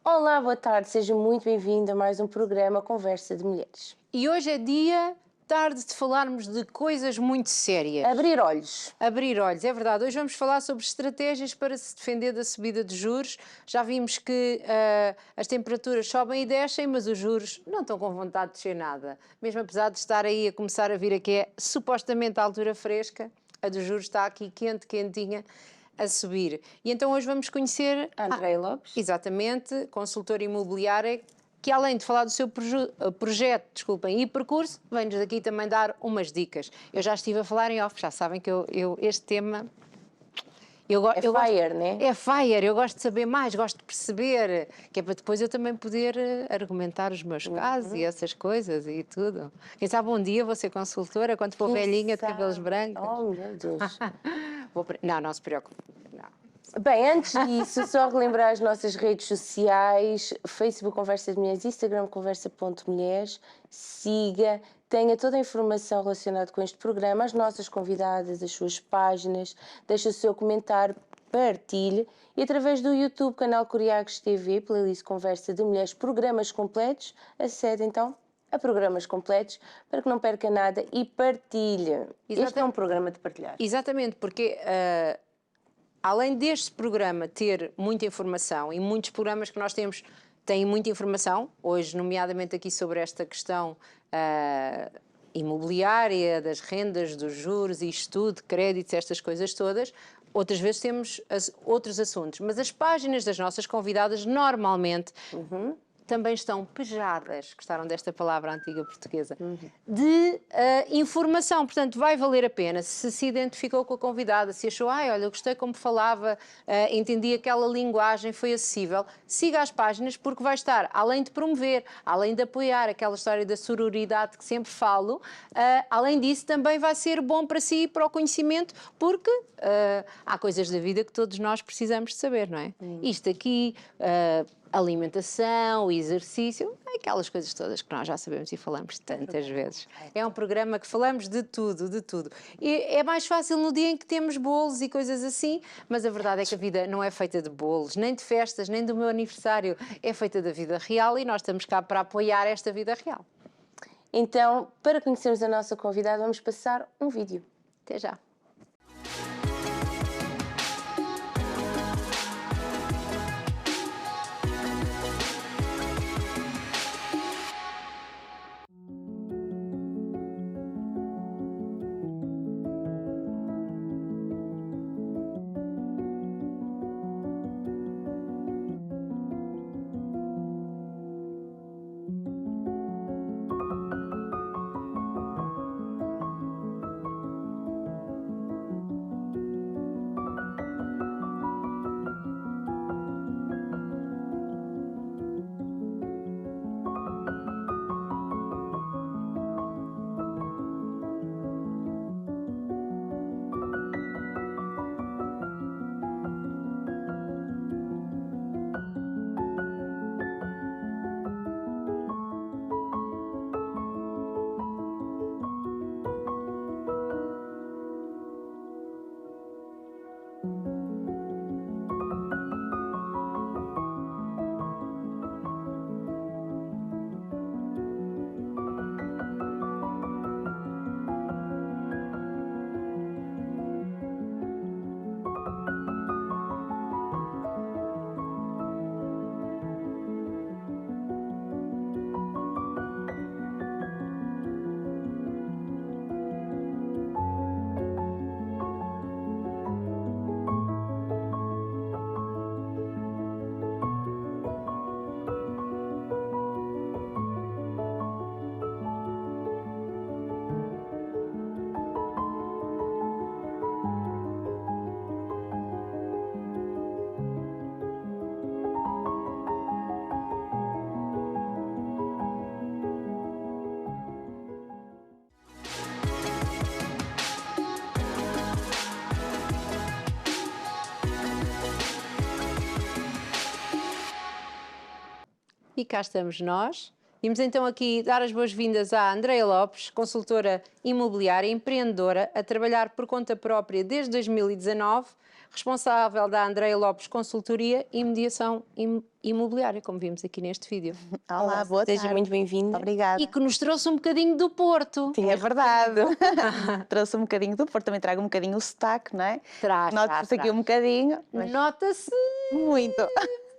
Olá, boa tarde, seja muito bem-vindo a mais um programa Conversa de Mulheres. E hoje é dia tarde de falarmos de coisas muito sérias. Abrir olhos. Abrir olhos, é verdade. Hoje vamos falar sobre estratégias para se defender da subida de juros. Já vimos que as temperaturas sobem e descem, mas os juros não estão com vontade de descer nada. Mesmo apesar de estar aí a começar a vir aqui, é supostamente a altura fresca, a dos juros está aqui quente, quentinha, a subir. E então hoje vamos conhecer Andréia Lopes. exatamente, consultora imobiliária, que além de falar do seu projeto, desculpem, e percurso, vem-nos aqui também dar umas dicas. Eu já estive a falar em off, já sabem que este tema... Fire, né? É fire, eu gosto de saber mais, gosto de perceber, que é para depois eu também poder argumentar os meus casos e essas coisas e tudo. Quem sabe um dia vou ser consultora, quando for velhinha de cabelos brancos. Oh, meu Deus. Não se preocupe. Não. Bem, antes disso, só relembrar as nossas redes sociais, Facebook Conversa de Mulheres, Instagram Conversa.mulheres, siga, tenha toda a informação relacionada com este programa, as nossas convidadas, as suas páginas, deixe o seu comentário, partilhe e através do YouTube, canal Coriagos TV, playlist Conversa de Mulheres, programas completos, acede então a programas completos para que não perca nada e partilhe. Este é um programa de partilhar. Exatamente, porque... além deste programa ter muita informação, e muitos programas que nós temos têm muita informação, hoje nomeadamente aqui sobre esta questão imobiliária, das rendas, dos juros, isto tudo, créditos, estas coisas todas, outras vezes temos outros assuntos, mas as páginas das nossas convidadas normalmente... também estão pejadas, gostaram desta palavra antiga portuguesa, de informação. Portanto, vai valer a pena se identificou com a convidada, se achou, olha, eu gostei como falava, entendi aquela linguagem, foi acessível. Siga as páginas porque vai estar, além de promover, além de apoiar aquela história da sororidade que sempre falo, além disso também vai ser bom para si e para o conhecimento, porque há coisas da vida que todos nós precisamos de saber, não é? Isto aqui... alimentação, exercício, aquelas coisas todas que nós já sabemos e falamos tantas vezes. É um programa que falamos de tudo, de tudo. E é mais fácil no dia em que temos bolos e coisas assim, mas a verdade é que a vida não é feita de bolos, nem de festas, nem do meu aniversário, é feita da vida real e nós estamos cá para apoiar esta vida real. Então, para conhecermos a nossa convidada, vamos passar um vídeo. Até já. E cá estamos nós. Vimos então aqui dar as boas-vindas à Andréia Lopes, consultora imobiliária, empreendedora, a trabalhar por conta própria desde 2019, responsável da Andreia Lopes Consultoria e Mediação Imobiliária, como vimos aqui neste vídeo. Olá, boa tarde. Seja muito bem-vinda. Obrigada. E que nos trouxe um bocadinho do Porto. É verdade. Trouxe um bocadinho do Porto, também trago um bocadinho o sotaque, não é? Traz, Noto-se aqui um bocadinho, mas Nota-se muito.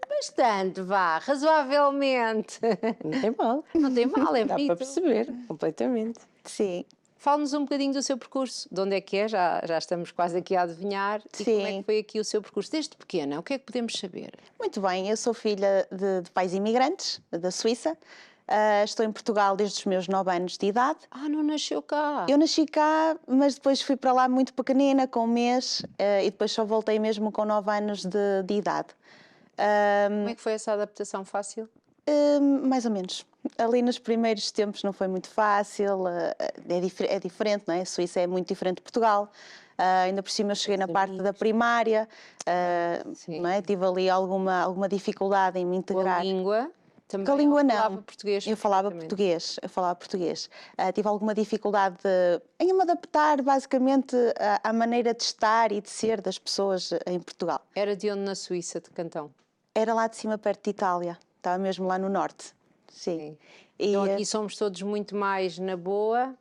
bastante, vá, razoavelmente. Não tem mal. Não tem mal, é Dá para bonito. perceber, completamente. Sim. Fale-nos um bocadinho do seu percurso, de onde é que é, já estamos quase aqui a adivinhar. E como é Sim. que foi aqui o seu percurso? Desde pequena, o que é que podemos saber? Muito bem, eu sou filha de pais imigrantes da Suíça. Estou em Portugal desde os meus 9 anos de idade. Ah, não nasceu cá. Eu nasci cá, mas depois fui para lá muito pequenina, com 1 mês, e depois só voltei mesmo com 9 anos de idade. Como é que foi essa adaptação fácil? Mais ou menos. Ali nos primeiros tempos não foi muito fácil, é diferente, não é? A Suíça é muito diferente de Portugal. Ainda por cima eu cheguei na parte da primária, Sim. não é? Tive ali alguma dificuldade em me Com a integrar. língua? Também Com a língua não. falava português? Eu falava perfeitamente. português, tive alguma dificuldade em me adaptar basicamente à maneira de estar e de ser das pessoas em Portugal. Era de onde na Suíça, de Cantão? Era lá de cima, perto de Itália, estava mesmo lá no norte. Sim. E, Então aqui somos todos muito mais na boa.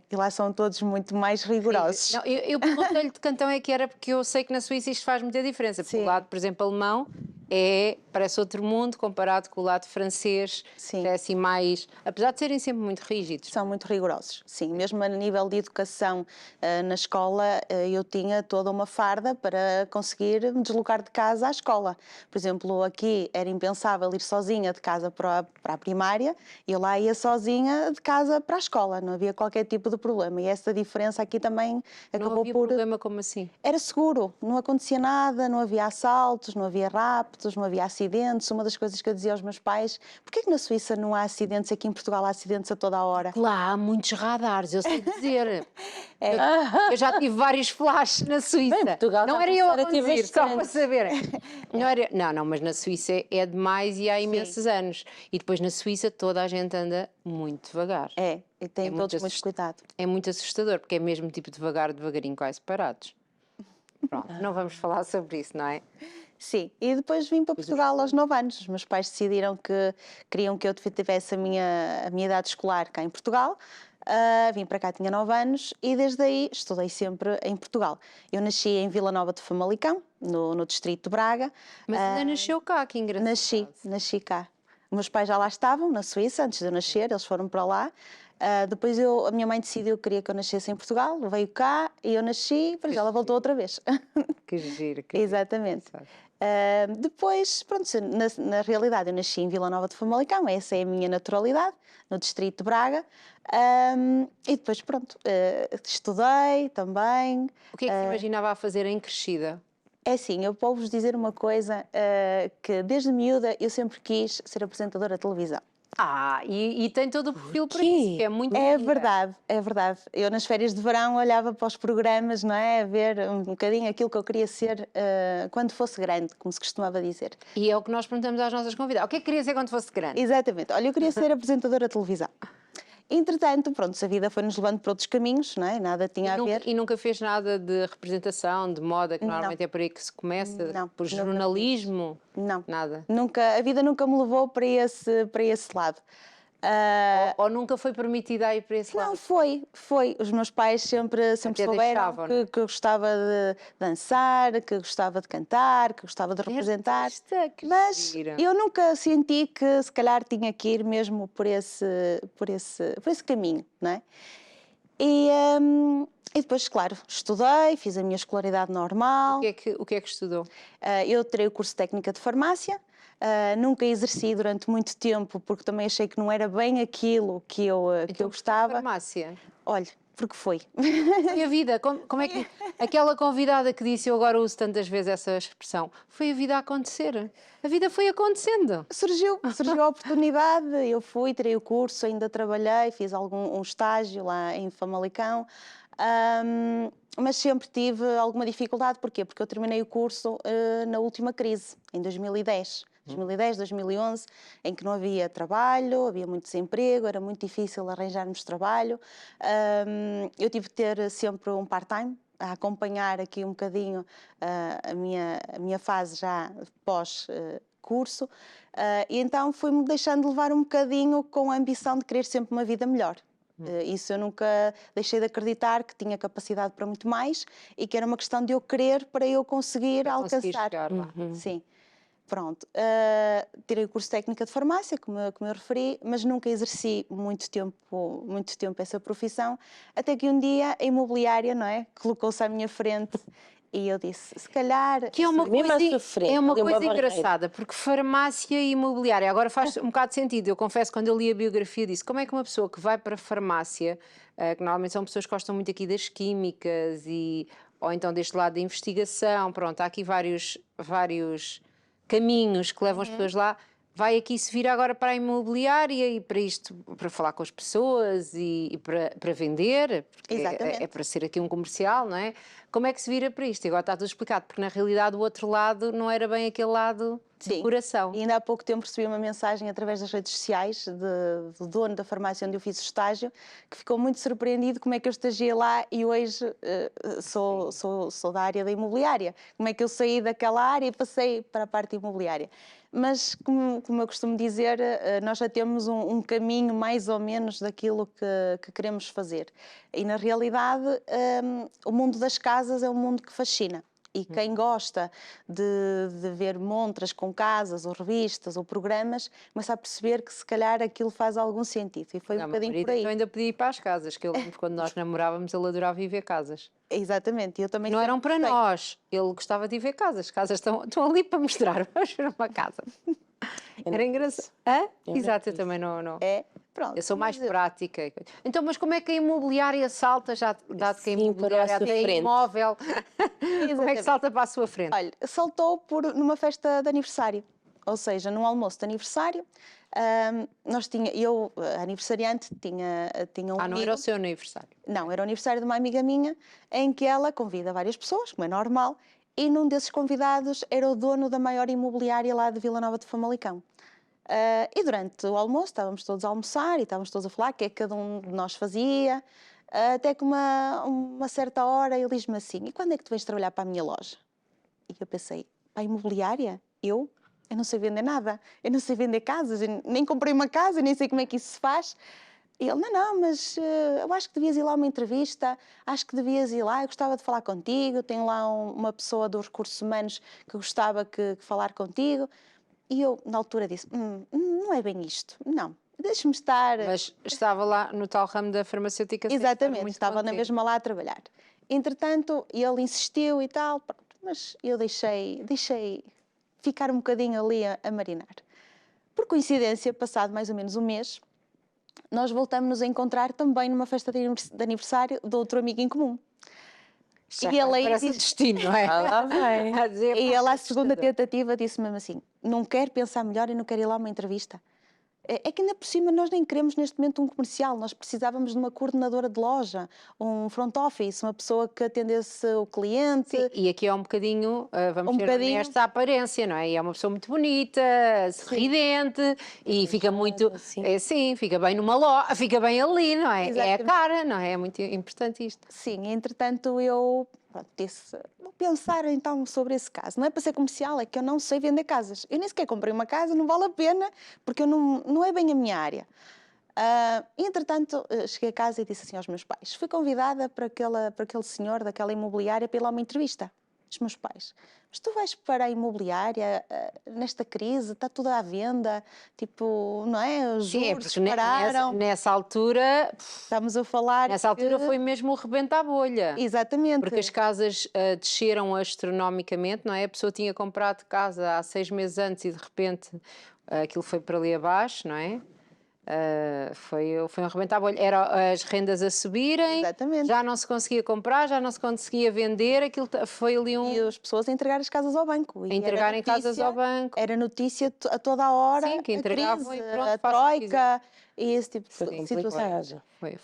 e lá são todos muito mais rigorosos. Não, eu perguntei-lhe de Cantão é que era porque eu sei que na Suíça isto faz muita diferença. Porque o Sim. lado, por exemplo, alemão parece outro mundo comparado com o lado francês. Sim. Que é assim mais... Apesar de serem sempre muito rígidos. São muito rigorosos, sim. Mesmo a nível de educação na escola, eu tinha toda uma farda para conseguir me deslocar de casa à escola. Por exemplo, aqui era impensável ir sozinha de casa para a primária, e eu lá ia sozinha de casa para a escola, não havia qualquer tipo de problema. E essa diferença aqui também Não acabou havia por... problema como assim? Era seguro, não acontecia nada, não havia assaltos, não havia raptos, não havia acidentes. Uma das coisas que eu dizia aos meus pais: porquê que na Suíça não há acidentes, aqui em Portugal há acidentes a toda a hora? Lá há muitos radares, eu sei dizer. Eu já tive vários flashes na Suíça. Bem, Portugal não está a era eu a começar a ter conduzir, só para bastante. saberem. Não, mas na Suíça é demais e há imensos anos. E depois na Suíça toda a gente anda muito devagar. E têm muito todos muito cuidado. É muito assustador, porque é mesmo tipo devagar, devagarinho, quase parados. Pronto, não vamos falar sobre isso, não é? Sim, e depois vim para Portugal aos 9 anos. Os meus pais decidiram que queriam que eu tivesse a minha idade escolar cá em Portugal. Vim para cá, tinha 9 anos, e desde aí estudei sempre em Portugal. Eu nasci em Vila Nova de Famalicão, no distrito de Braga. Mas ainda nasceu cá, que engraçado. Nasci cá. Os meus pais já lá estavam, na Suíça, antes de eu nascer, eles foram para lá. Depois a minha mãe decidiu que queria que eu nascesse em Portugal, veio cá e eu nasci, depois ela voltou outra vez. Que giro, que Exatamente. Depois, pronto, na realidade eu nasci em Vila Nova de Famalicão, essa é a minha naturalidade, no distrito de Braga. E depois, pronto, estudei também. O que é que se imaginava a fazer em crescida? É assim, eu posso-vos dizer uma coisa, que desde miúda eu sempre quis ser apresentadora de televisão. E tem todo o perfil para quê? isso, que é muito É gira. verdade, é verdade. Eu nas férias de verão olhava para os programas, não é? A ver um bocadinho aquilo que eu queria ser quando fosse grande, como se costumava dizer. E é o que nós perguntamos às nossas convidadas. O que é que queria ser quando fosse grande? Exatamente. Olha, eu queria ser apresentadora de televisão. Entretanto, pronto, a vida foi-nos levando por outros caminhos, não é? Nada tinha a ver. E nunca fez nada de representação, de moda, que normalmente é por aí que se começa? Não, Por nunca jornalismo? Não. Nada? A vida nunca me levou para esse lado. Ou nunca foi permitida a ir para esse Não, lado? foi. Os meus pais sempre Até souberam deixavam, não é? que eu gostava de dançar, que eu gostava de cantar, que eu gostava de representar. Artista, que Mas gira. eu nunca senti que se calhar tinha que ir mesmo por esse caminho, não é? E depois, claro, estudei, fiz a minha escolaridade normal. O que é que estudou? Eu tirei o curso de técnica de farmácia. Nunca exerci durante muito tempo, porque também achei que não era bem aquilo que eu gostava. Farmácia. Olha, porque foi. E a vida, como é que... Aquela convidada que disse, eu agora uso tantas vezes essa expressão, foi a vida a acontecer. A vida foi acontecendo. Surgiu a oportunidade, eu fui, tirei o curso, ainda trabalhei, fiz um estágio lá em Famalicão, mas sempre tive alguma dificuldade. Porquê? Porque eu terminei o curso na última crise, em 2010. 2011, em que não havia trabalho, havia muito desemprego, era muito difícil arranjarmos trabalho. Eu tive que ter sempre um part-time a acompanhar aqui um bocadinho a minha fase já pós-curso, e então fui-me deixando levar um bocadinho com a ambição de querer sempre uma vida melhor. Isso eu nunca deixei de acreditar que tinha capacidade para muito mais e que era uma questão de eu querer para eu conseguir alcançar. chegar lá. Sim. Pronto, tirei o curso de técnica de farmácia, como eu referi, mas nunca exerci muito tempo essa profissão, até que um dia a imobiliária, não é, colocou-se à minha frente e eu disse, se calhar... Que é uma Mesmo à coisa, sua frente, é uma ali uma coisa barreira. engraçada, porque farmácia e imobiliária, agora faz um bocado de sentido. Eu confesso, quando eu li a biografia, disse como é que uma pessoa que vai para a farmácia, que normalmente são pessoas que gostam muito aqui das químicas, ou então deste lado da investigação, pronto, há aqui vários caminhos que levam as pessoas lá, vai aqui se vir agora para a imobiliária e para isto, para falar com as pessoas e para vender, porque Exatamente. é para ser aqui um comercial, não é? Como é que se vira para isto? E agora está tudo explicado, porque na realidade o outro lado não era bem aquele lado de coração. E ainda há pouco tempo recebi uma mensagem através das redes sociais do dono da farmácia onde eu fiz o estágio, que ficou muito surpreendido como é que eu estagiei lá e hoje sou da área da imobiliária. Como é que eu saí daquela área e passei para a parte imobiliária. Mas, como eu costumo dizer, nós já temos um caminho mais ou menos daquilo que queremos fazer. E, na realidade, o mundo das casas é um mundo que fascina. E quem gosta de ver montras com casas, ou revistas, ou programas, começa a perceber que se calhar aquilo faz algum sentido. E foi um bocadinho por aí. Eu ainda podia ir para as casas, que eu lembro quando nós namorávamos, ele adorava ir ver casas. Exatamente, eu também Não eram para gostei. nós, ele gostava de ir ver casas. Casas estão ali para mostrar, vamos ver uma casa. Era engraçado. Hã? Exato, eu também não. Pronto. Eu sou mais prática. Então, mas como é que a imobiliária salta, já dado que a imobiliária para a sua até é frente. imóvel, como é que salta para a sua frente? Olha, saltou numa festa de aniversário, ou seja, num almoço de aniversário, eu, aniversariante, tinha um Não amigo. era o seu aniversário. Não, era o aniversário de uma amiga minha, em que ela convida várias pessoas, como é normal, e num desses convidados era o dono da maior imobiliária lá de Vila Nova de Famalicão. E durante o almoço estávamos todos a almoçar e estávamos todos a falar o que é que cada um de nós fazia, até que uma certa hora ele diz-me assim, e quando é que tu vais trabalhar para a minha loja? E eu pensei, para a imobiliária? Eu não sei vender nada, eu não sei vender casas, eu nem comprei uma casa, nem sei como é que isso se faz. E ele, não, mas eu acho que devias ir lá a uma entrevista, acho que devias ir lá, eu gostava de falar contigo, tenho lá uma pessoa dos recursos humanos que gostava que falar contigo. E eu, na altura, disse, não é bem isto, não, deixa-me estar... Mas estava lá no tal ramo da farmacêutica. Exatamente, estava na mesma lá a trabalhar. Entretanto, ele insistiu e tal, pronto, mas eu deixei ficar um bocadinho ali a marinar. Por coincidência, passado mais ou menos um mês, nós voltamos-nos a encontrar também numa festa de aniversário de outro amigo em comum. E ele parece o destino, não é? Lá vai. A dizer, E pá, ela, à que segunda assustador. tentativa, disse mesmo assim, não quero pensar melhor e não quero ir lá a uma entrevista. É que ainda por cima nós nem queremos neste momento um comercial, nós precisávamos de uma coordenadora de loja, um front office, uma pessoa que atendesse o cliente. Sim, e aqui é um bocadinho, vamos ser honestos, a aparência, não é? E é uma pessoa muito bonita, sorridente, e fica muito, sim. fica bem numa loja, fica bem ali, não é? É a Exatamente. cara, não é? É muito importante isto. Sim, entretanto eu disse, vou pensar então sobre esse caso. Não é para ser comercial, é que eu não sei vender casas. Eu nem sequer comprei uma casa, não vale a pena, porque eu não é bem a minha área. Entretanto, cheguei a casa e disse assim aos meus pais, fui convidada para aquele senhor daquela imobiliária para ir lá a uma entrevista. Os meus pais, mas tu vais para a imobiliária nesta crise, está tudo à venda, tipo, não é? Os Sim, é juros porque pararam. nessa altura, Estamos a falar foi mesmo o rebento à bolha. Exatamente. Porque as casas desceram astronomicamente, não é? A pessoa tinha comprado casa há 6 meses antes e de repente aquilo foi para ali abaixo, não é? Foi um rebento à bolha. Era as rendas a subirem, Exatamente. já não se conseguia comprar, já não se conseguia vender, aquilo foi ali E as pessoas a entregar as casas ao banco. a entregarem casas ao banco. Era notícia a toda a hora, Sim, que entregavam a e crise, pronto, a faça o que troika e esse tipo de Complicado. Foi.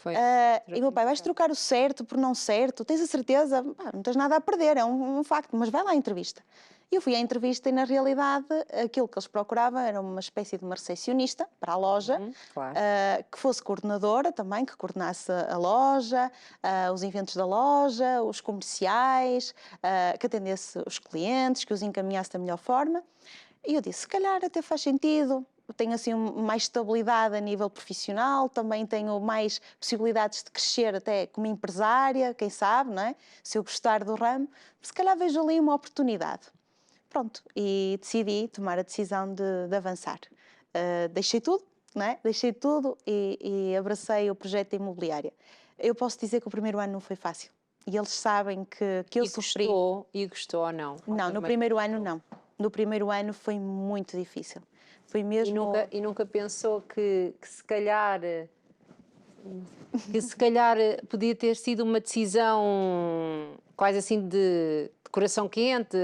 E meu pai, vais trocar o certo por não certo? Tens a certeza? Não tens nada a perder, é um facto, mas vai lá à entrevista. E eu fui à entrevista e, na realidade, aquilo que eles procuravam era uma espécie de uma recepcionista para a loja, Claro. que fosse coordenadora também, que coordenasse a loja, os eventos da loja, os comerciais, que atendesse os clientes, que os encaminhasse da melhor forma. E eu disse, se calhar até faz sentido, eu tenho assim mais estabilidade a nível profissional, também tenho mais possibilidades de crescer até como empresária, quem sabe, não é? Se eu gostar do ramo, se calhar vejo ali uma oportunidade. Pronto, e decidi tomar a decisão de avançar. Deixei tudo, não é? Deixei tudo e abracei o projeto da imobiliária. Eu posso dizer que o primeiro ano não foi fácil. E eles sabem que eu sofri. E gostou ou não? Não, no primeiro ano não. No primeiro ano foi muito difícil. Foi mesmo... E nunca pensou que se calhar... Que se calhar podia ter sido uma decisão quase assim de coração quente,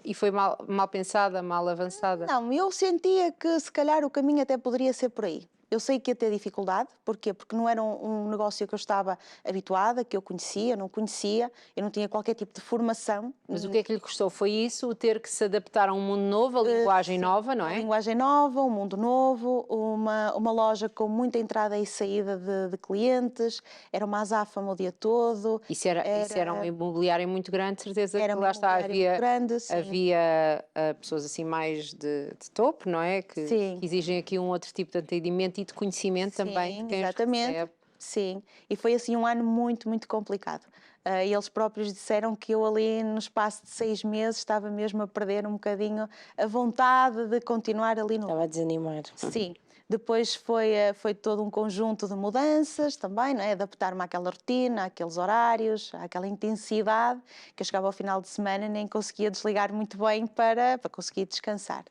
e foi mal pensada, mal avançada. Não, eu sentia que se calhar o caminho até poderia ser por aí. Eu sei que ia ter dificuldade, porquê? Porque não era um negócio que eu estava habituada, que eu conhecia, não conhecia, eu não tinha qualquer tipo de formação. Mas o que é que lhe custou? Foi isso, o ter que se adaptar a um mundo novo, a linguagem nova, não é? Uma linguagem nova, um mundo novo, uma loja com muita entrada e saída de clientes, era uma azáfama o dia todo. Isso era um imobiliário muito grande, certeza Era que um lá está, imobiliário muito grande, sim. havia pessoas assim mais de topo, não é? Que Sim. exigem aqui um outro tipo de atendimento e de conhecimento também de quem os exatamente. recebe. Sim, e foi assim um ano muito, muito complicado. E eles próprios disseram que eu ali no espaço de 6 meses estava mesmo a perder um bocadinho a vontade de continuar ali no... Estava a desanimar. Sim, depois foi todo um conjunto de mudanças também, não é? Adaptar-me àquela rotina, àqueles horários, àquela intensidade, que eu chegava ao final de semana e nem conseguia desligar muito bem para conseguir descansar.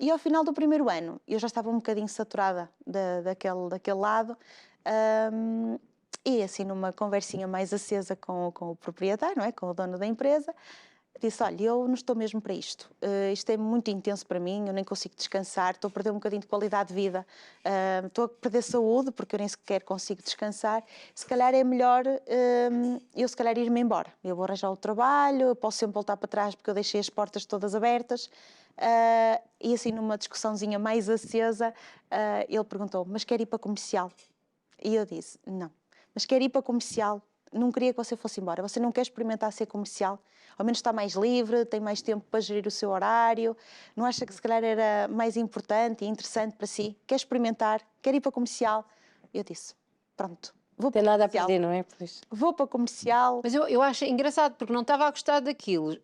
E ao final do primeiro ano, eu já estava um bocadinho saturada daquele lado, e assim numa conversinha mais acesa com o proprietário, não é? Com o dono da empresa, disse, olha, eu não estou mesmo para isto, isto é muito intenso para mim, eu nem consigo descansar, estou a perder um bocadinho de qualidade de vida, estou a perder saúde porque eu nem sequer consigo descansar, se calhar é melhor eu se calhar ir-me embora, eu vou arranjar o trabalho, eu posso sempre voltar para trás porque eu deixei as portas todas abertas. E assim numa discussãozinha mais acesa, ele perguntou, mas quer ir para comercial? E eu disse, não, mas quer ir para comercial? Não queria que você fosse embora, você não quer experimentar ser comercial? Ao menos está mais livre, tem mais tempo para gerir o seu horário, não acha que se calhar era mais importante e interessante para si? Quer experimentar? Quer ir para comercial? Eu disse, pronto, vou para Tem nada a comercial. perder, não é? Pois. Vou para comercial. Mas eu acho engraçado, porque não estava a gostar daquilo.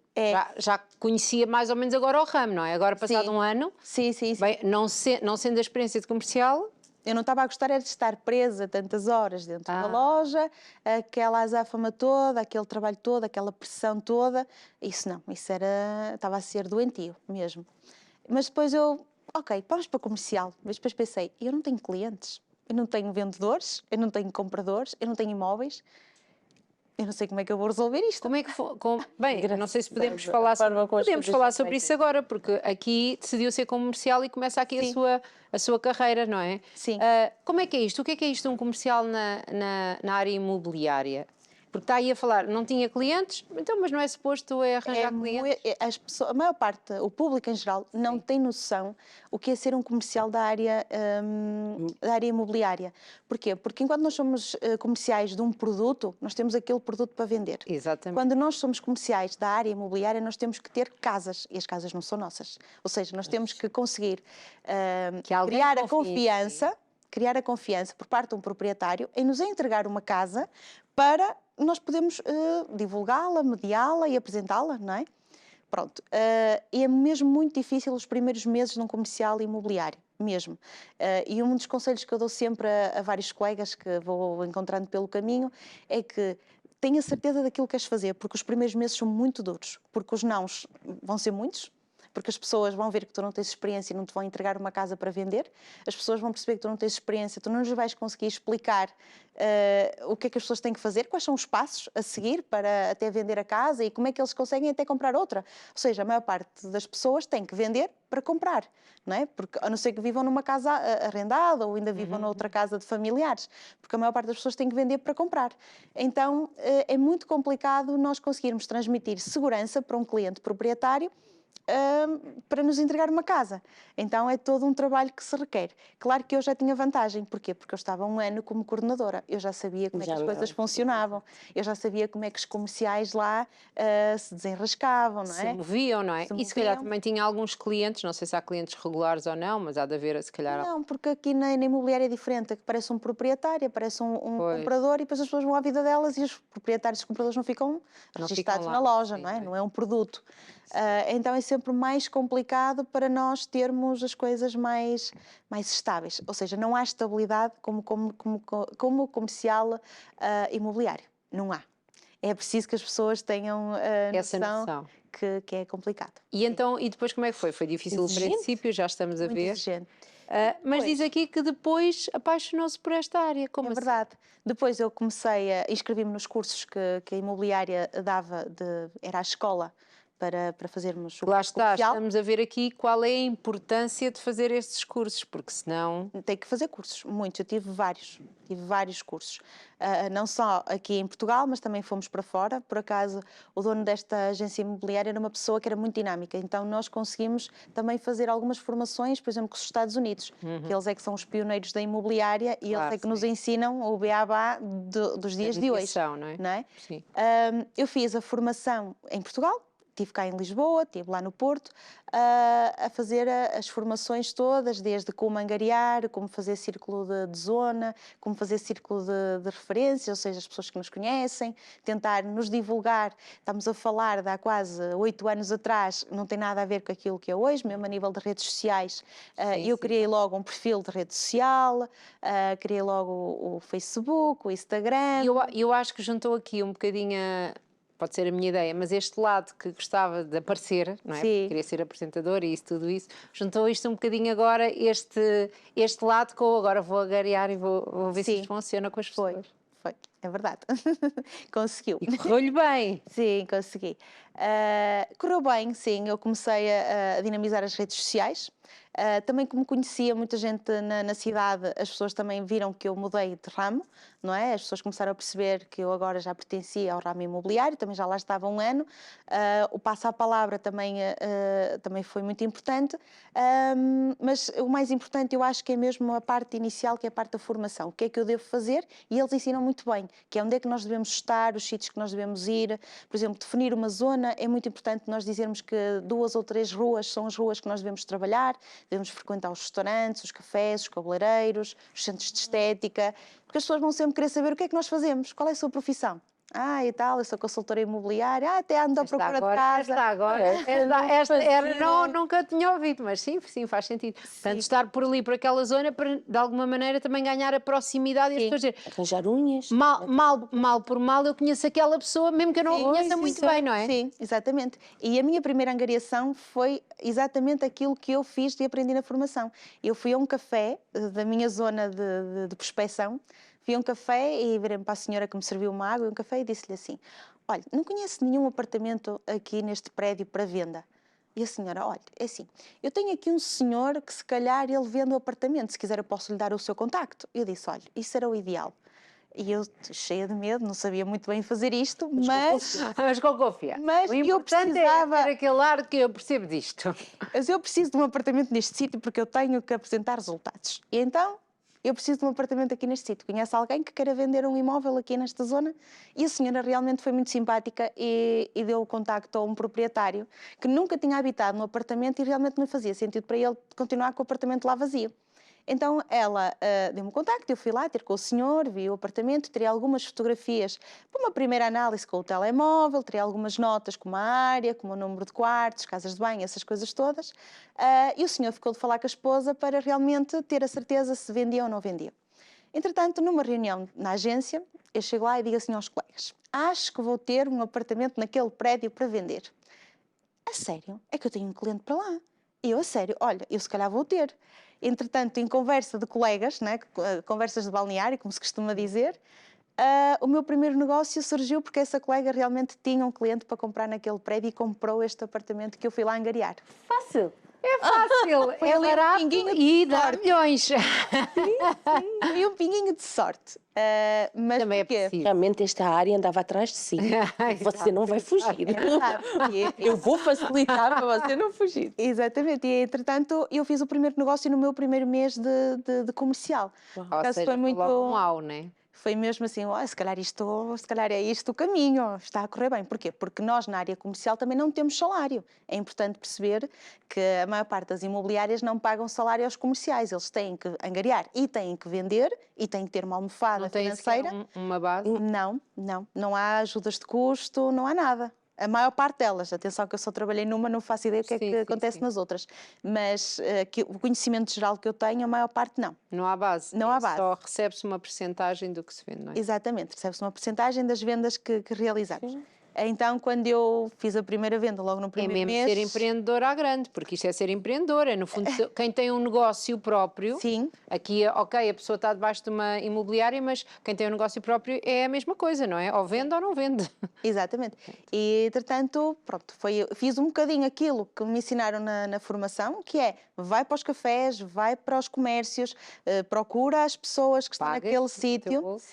Já conhecia mais ou menos agora o ramo, não é? Agora, passado Sim. um ano, Sim. bem, não sendo a experiência de comercial, Eu não estava a gostar era de estar presa tantas horas dentro da loja, aquela azáfama toda, aquele trabalho todo, aquela pressão toda. Isso não, estava a ser doentio mesmo. Mas depois ok, vamos para comercial. Mas depois pensei, eu não tenho clientes, eu não tenho vendedores, eu não tenho compradores, eu não tenho imóveis. Eu não sei como é que eu vou resolver isto. como é que foi? Bem, não sei se podemos Engraçado, falar sobre isso agora, porque aqui decidiu ser comercial e começa aqui a sua carreira, não é? Sim. Como é que é isto? O que é isto de um comercial na área imobiliária? Porque está aí a falar, não tinha clientes, então, mas não é suposto arranjar clientes? As pessoas, a maior parte, o público em geral, não tem noção o que é ser um comercial da área imobiliária. Porquê? Porque enquanto nós somos comerciais de um produto, nós temos aquele produto para vender. Exatamente. Quando nós somos comerciais da área imobiliária, nós temos que ter casas, e as casas não são nossas. Ou seja, nós temos que conseguir criar a confiança por parte de um proprietário em nos entregar uma casa para nós podermos divulgá-la, mediá-la e apresentá-la, não é? Pronto. E é mesmo muito difícil os primeiros meses num comercial imobiliário, mesmo. E um dos conselhos que eu dou sempre a vários colegas que vou encontrando pelo caminho é que tenha certeza daquilo que queres fazer, porque os primeiros meses são muito duros, porque os nãos vão ser muitos, porque as pessoas vão ver que tu não tens experiência e não te vão entregar uma casa para vender, as pessoas vão perceber que tu não tens experiência, tu não lhes vais conseguir explicar o que é que as pessoas têm que fazer, quais são os passos a seguir para até vender a casa e como é que eles conseguem até comprar outra. Ou seja, a maior parte das pessoas tem que vender para comprar, não é? Porque, a não ser que vivam numa casa arrendada ou ainda vivam noutra casa de familiares, porque a maior parte das pessoas tem que vender para comprar. Então, é muito complicado nós conseguirmos transmitir segurança para um cliente proprietário para nos entregar uma casa. Então é todo um trabalho que se requer. Claro que eu já tinha vantagem. Porquê? Porque eu estava 1 ano como coordenadora. Eu já sabia como é que as coisas funcionavam. Eu já sabia como é que os comerciais lá se desenrascavam, não é? Se moviam, não é? Se E se calhar moviam. também tinha alguns clientes, não sei se há clientes regulares ou não, mas há de haver, se calhar... Não, porque aqui na imobiliária é diferente. Aqui parece um proprietário, aparece um Pois. comprador e depois as pessoas vão à vida delas e os proprietários e os compradores não ficam registados lá, na loja, sim, não é? pois. Não é um produto. Então é sempre mais complicado para nós termos as coisas mais estáveis. Ou seja, não há estabilidade como comercial imobiliário. Não há. É preciso que as pessoas tenham Essa noção noção. que é complicado. E então, e depois como é que foi? Foi difícil no Exigente. princípio, já estamos a Muito ver. exigente. Mas diz Pois. aqui que depois apaixonou-se por esta área. Como É assim? verdade. Depois eu comecei a inscrevi-me nos cursos que a imobiliária dava, era a escola para fazermos o Lá curso está, comercial. estamos a ver aqui qual é a importância de fazer estes cursos, porque senão... Tem que fazer cursos, muitos. Eu tive vários cursos. Não só aqui em Portugal, mas também fomos para fora. Por acaso, o dono desta agência imobiliária era uma pessoa que era muito dinâmica, então nós conseguimos também fazer algumas formações, por exemplo, com os Estados Unidos, que eles é que são os pioneiros da imobiliária e Claro, eles é que nos sim. ensinam o beabá dos dias de hoje. mediação, não é? Não é? Sim. Eu fiz a formação em Portugal, estive cá em Lisboa, estive lá no Porto, a fazer as formações todas, desde como angariar, como fazer círculo de zona, como fazer círculo de referência, ou seja, as pessoas que nos conhecem, tentar nos divulgar. Estamos a falar de há quase 8 anos atrás, não tem nada a ver com aquilo que é hoje, mesmo a nível de redes sociais. Eu Sim. criei logo um perfil de rede social, criei logo o Facebook, o Instagram. E eu acho que juntou aqui um bocadinho, pode ser a minha ideia, mas este lado que gostava de aparecer, não é? Sim. Porque queria ser apresentadora e isso, tudo isso, juntou isto um bocadinho agora, este lado com agora vou agariar e vou ver se Sim. isto funciona com as pessoas. Foi, é verdade. Conseguiu. E correu-lhe bem. Sim, consegui. Correu bem, sim. Eu comecei a dinamizar as redes sociais. Também como conhecia muita gente na cidade, as pessoas também viram que eu mudei de ramo, não é? As pessoas começaram a perceber que eu agora já pertencia ao ramo imobiliário, também já lá estava há 1 ano. O passo à palavra também foi muito importante. Mas o mais importante eu acho que é mesmo a parte inicial, que é a parte da formação. O que é que eu devo fazer? E eles ensinam muito bem, que é onde é que nós devemos estar, os sítios que nós devemos ir. Por exemplo, definir uma zona, é muito importante nós dizermos que 2 ou 3 ruas são as ruas que nós devemos trabalhar, devemos frequentar os restaurantes, os cafés, os cabeleireiros, os centros de estética, porque as pessoas vão sempre querer saber o que é que nós fazemos, qual é a sua profissão. E tal, eu sou consultora imobiliária, até ando à procura de casa. Nunca tinha ouvido, mas sim, faz sentido. Portanto, estar por ali, por aquela zona, para de alguma maneira também ganhar a proximidade e as pessoas dizer, Arranjar unhas. mal por mal, eu conheço aquela pessoa, mesmo que eu não a conheça muito bem, não é? Sim, exatamente. E a minha primeira angariação foi exatamente aquilo que eu fiz e aprendi na formação. Eu fui a um café da minha zona de prospecção, fui a um café e virei para a senhora que me serviu uma água e um café e disse-lhe assim, olha, não conheço nenhum apartamento aqui neste prédio para venda. E a senhora, olha, é assim, eu tenho aqui um senhor que se calhar ele vende o apartamento, se quiser eu posso lhe dar o seu contacto. Eu disse, olha, isso era o ideal. E eu, cheia de medo, não sabia muito bem fazer isto, Mas com confiança. Mas O eu importante precisava- é ter aquele ar de que eu percebo disto. mas eu preciso de um apartamento neste sítio porque eu tenho que apresentar resultados. E então, eu preciso de um apartamento aqui neste sítio. Conhece alguém que queira vender um imóvel aqui nesta zona? E a senhora realmente foi muito simpática e deu o contacto a um proprietário que nunca tinha habitado no apartamento e realmente não fazia sentido para ele continuar com o apartamento lá vazio. Então ela deu-me o contacto, eu fui lá ter com o senhor, vi o apartamento, tirei algumas fotografias para uma primeira análise com o telemóvel, tirei algumas notas como a área, como o número de quartos, casas de banho, essas coisas todas. E o senhor ficou de falar com a esposa para realmente ter a certeza se vendia ou não vendia. Entretanto, numa reunião na agência, eu chego lá e digo assim aos colegas, acho que vou ter um apartamento naquele prédio para vender. A sério? É que eu tenho um cliente para lá. E eu, a sério, olha, eu se calhar vou ter. Entretanto, em conversa de colegas, né, conversas de balneário, como se costuma dizer, O meu primeiro negócio surgiu porque essa colega realmente tinha um cliente para comprar naquele prédio e comprou este apartamento que eu fui lá angariar. Fácil. É fácil, Foi é ali um barato pinguinho de e dá sorte. milhões. Foi um pinguinho de sorte. Mas Também é porquê? preciso. Realmente esta área andava atrás de si. Você não vai fugir. É verdade. Eu vou facilitar para você não fugir. Exatamente, e entretanto eu fiz o primeiro negócio no meu primeiro mês de comercial. Por Ou acaso seja, foi muito. logo um au, né? Foi mesmo assim, se calhar se calhar é isto o caminho, está a correr bem. Porquê? Porque nós na área comercial também não temos salário. É importante perceber que a maior parte das imobiliárias não pagam salário aos comerciais. Eles têm que angariar e têm que vender e têm que ter uma almofada Não tem sequer financeira. uma base? Não há ajudas de custo, não há nada. A maior parte delas, atenção que eu só trabalhei numa, não faço ideia o que é que acontece nas outras, mas o conhecimento geral que eu tenho, a maior parte não. Não há base. Não há base. Só recebe-se uma percentagem do que se vende, não é? Exatamente, recebe-se uma porcentagem das vendas que realizamos. Então, quando eu fiz a primeira venda, logo no É primeiro mesmo mês... ser empreendedor à grande, porque isto é ser empreendedor, é no fundo quem tem um negócio próprio. Sim. Aqui, ok, a pessoa está debaixo de uma imobiliária, mas quem tem um negócio próprio é a mesma coisa, não é? Ou vende ou não vende. Exatamente. E, entretanto, pronto, fiz um bocadinho aquilo que me ensinaram na formação, que é, vai para os cafés, vai para os comércios, procura as pessoas que estão Pagas naquele do teu sítio. bolso.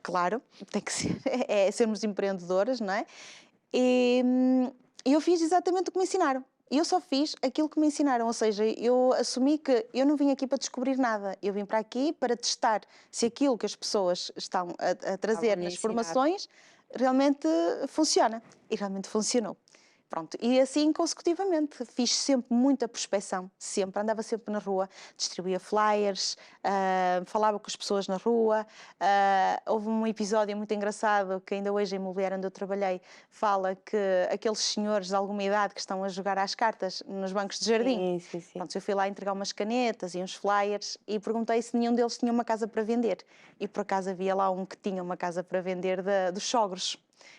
Claro, tem que ser, é sermos empreendedoras, não é? E eu fiz exatamente o que me ensinaram. Eu só fiz aquilo que me ensinaram, ou seja, eu assumi que eu não vim aqui para descobrir nada, eu vim para aqui para testar se aquilo que as pessoas estão a trazer Estavam-lhe a nas ensinar. formações realmente funciona. E realmente funcionou. Pronto, e assim consecutivamente, fiz sempre muita prospecção, sempre, andava sempre na rua, distribuía flyers, falava com as pessoas na rua. Houve um episódio muito engraçado que ainda hoje a imobiliária onde eu trabalhei fala que aqueles senhores de alguma idade que estão a jogar às cartas nos bancos de jardim. Sim. Pronto, eu fui lá entregar umas canetas e uns flyers e perguntei se nenhum deles tinha uma casa para vender. E por acaso havia lá um que tinha uma casa para vender dos sogros.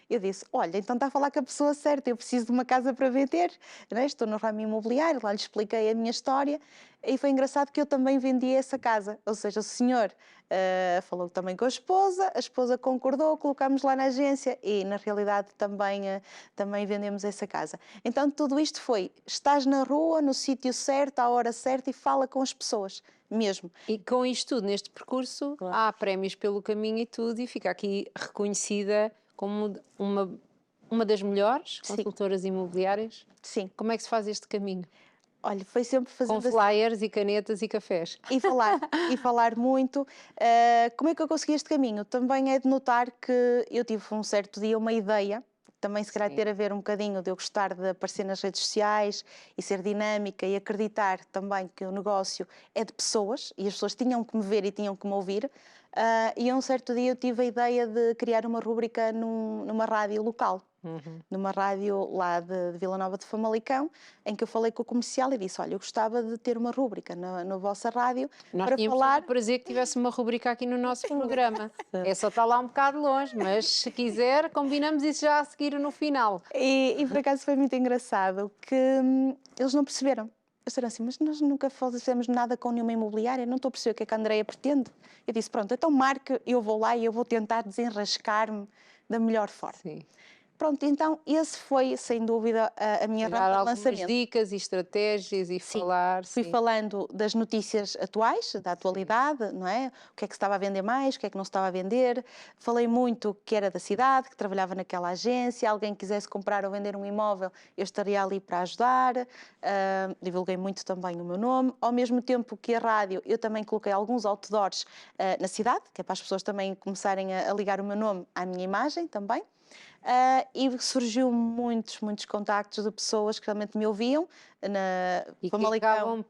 Eu disse, olha, então está a falar com a pessoa certa, eu preciso de uma casa para vender, né? Estou no ramo imobiliário, lá lhe expliquei a minha história e foi engraçado que eu também vendi essa casa, ou seja, o senhor falou também com a esposa concordou, colocámos lá na agência e na realidade também vendemos essa casa. Então tudo isto foi, estás na rua, no sítio certo, à hora certa e fala com as pessoas. Mesmo. E com isto tudo, neste percurso, há prémios pelo caminho e tudo, e fica aqui reconhecida como uma das melhores consultoras imobiliárias. Sim. Como é que se faz este caminho? Olha, foi sempre fazendo Com flyers e canetas e cafés. e falar muito. Como é que eu consegui este caminho? Também é de notar que eu tive um certo dia uma ideia, também se calhar ter a ver um bocadinho de eu gostar de aparecer nas redes sociais e ser dinâmica e acreditar também que o negócio é de pessoas e as pessoas tinham que me ver e tinham que me ouvir. E a um certo dia eu tive a ideia de criar uma rúbrica numa rádio local. Numa rádio lá de Vila Nova de Famalicão, em que eu falei com o comercial e disse, olha, eu gostava de ter uma rúbrica na vossa rádio Nós para tínhamos falar... o prazer que tivesse uma rubrica aqui no nosso programa. É só estar lá um bocado longe, mas se quiser, combinamos isso já a seguir no final. E por acaso foi muito engraçado que eles não perceberam. Eles disseram assim, mas nós nunca fizemos nada com nenhuma imobiliária, não estou a perceber o que é que a Andreia pretende. Eu disse, pronto, então marque, eu vou lá e eu vou tentar desenrascar-me da melhor forma. Sim. Pronto, então esse foi, sem dúvida, a minha Dar rampa de algumas lançamento. dicas e estratégias e falar. Fui falando das notícias atuais, da atualidade, não é? O que é que se estava a vender mais, o que é que não se estava a vender. Falei muito que era da cidade, que trabalhava naquela agência, alguém quisesse comprar ou vender um imóvel, eu estaria ali para ajudar. Divulguei muito também o meu nome. Ao mesmo tempo que a rádio, eu também coloquei alguns outdoors na cidade, que é para as pessoas também começarem a ligar o meu nome à minha imagem também. E surgiu muitos contactos de pessoas que realmente me ouviam E que Famalicão.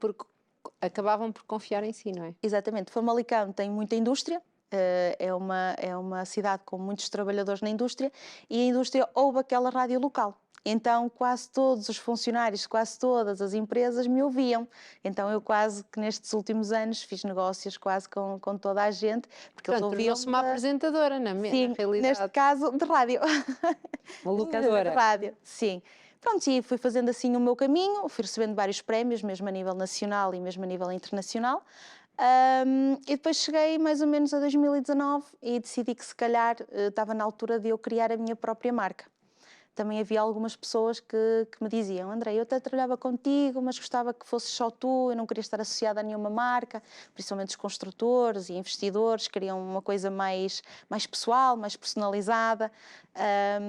acabavam por confiar em si, não é? Exatamente, Famalicão tem muita indústria, é uma cidade com muitos trabalhadores na indústria e a indústria ouve aquela rádio local. Então quase todos os funcionários, quase todas as empresas me ouviam. Então eu quase que nestes últimos anos fiz negócios quase com toda a gente. Porque eles ouviam tornou-se uma apresentadora, na realidade. neste caso de rádio. Uma locadora. De rádio, sim. Pronto, e fui fazendo assim o meu caminho, fui recebendo vários prémios, mesmo a nível nacional e mesmo a nível internacional. E depois cheguei mais ou menos a 2019 e decidi que se calhar estava na altura de eu criar a minha própria marca. Também havia algumas pessoas que me diziam: André, eu até trabalhava contigo, mas gostava que fosses só tu, eu não queria estar associada a nenhuma marca, principalmente os construtores e investidores queriam uma coisa mais pessoal, mais personalizada.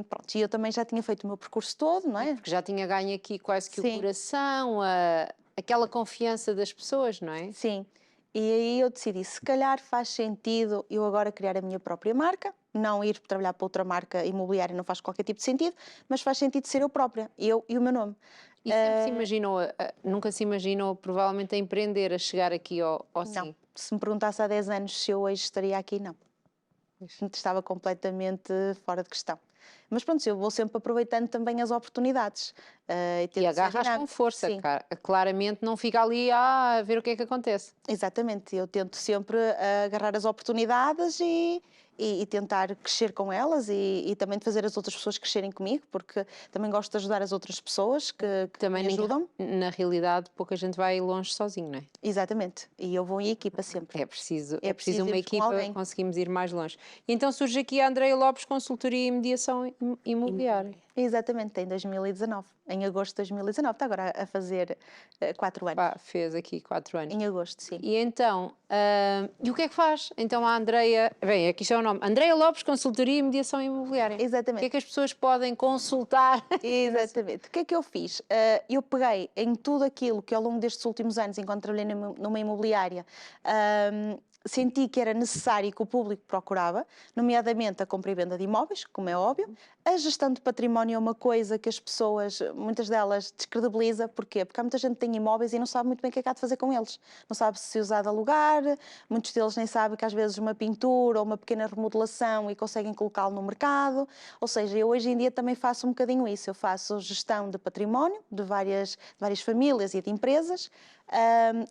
Pronto, e eu também já tinha feito o meu percurso todo, não é? Porque já tinha ganho aqui quase que o Sim. coração, aquela confiança das pessoas, não é? Sim. E aí eu decidi, se calhar faz sentido eu agora criar a minha própria marca, não ir trabalhar para outra marca imobiliária não faz qualquer tipo de sentido, mas faz sentido ser eu própria, eu e o meu nome. E sempre se imaginou, nunca se imaginou provavelmente a empreender, a chegar aqui ao Não, sim? se me perguntasse há 10 anos se eu hoje estaria aqui, não. Estava completamente fora de questão. Mas pronto, eu vou sempre aproveitando também as oportunidades. E tento ser agarras com dinâmica. força, Sim, claramente não fica ali a ver o que é que acontece. exatamente. Eu tento sempre agarrar as oportunidades e tentar crescer com elas e também de fazer as outras pessoas crescerem comigo, porque também gosto de ajudar as outras pessoas que Também me ajudam. na realidade, pouca gente vai longe sozinho, não é? Exatamente. E eu vou em equipa sempre. É preciso É preciso uma irmos com equipa, alguém. conseguimos ir mais longe. E então surge aqui a Andreia Lopes, consultoria e mediação imobiliária. Exatamente, em 2019, em agosto de 2019. Está agora a fazer 4 anos. Pá, fez aqui 4 anos. Em agosto, sim. E então, e o que é que faz? Então a Andreia, bem, aqui está o nome, Andreia Lopes, consultoria e mediação imobiliária. Exatamente. O que é que as pessoas podem consultar? Exatamente. O que é que eu fiz? Eu peguei em tudo aquilo que ao longo destes últimos anos, enquanto trabalhei numa imobiliária, senti que era necessário e que o público procurava, nomeadamente a compra e venda de imóveis, como é óbvio. A gestão de património é uma coisa que as pessoas, muitas delas, descredibiliza. Porquê? Porque há muita gente que tem imóveis e não sabe muito bem o que é que há de fazer com eles. Não sabe se usar de alugar, muitos deles nem sabem que às vezes uma pintura ou uma pequena remodelação e conseguem colocá-lo no mercado. Ou seja, eu hoje em dia também faço um bocadinho isso. Eu faço gestão de património de várias famílias e de empresas.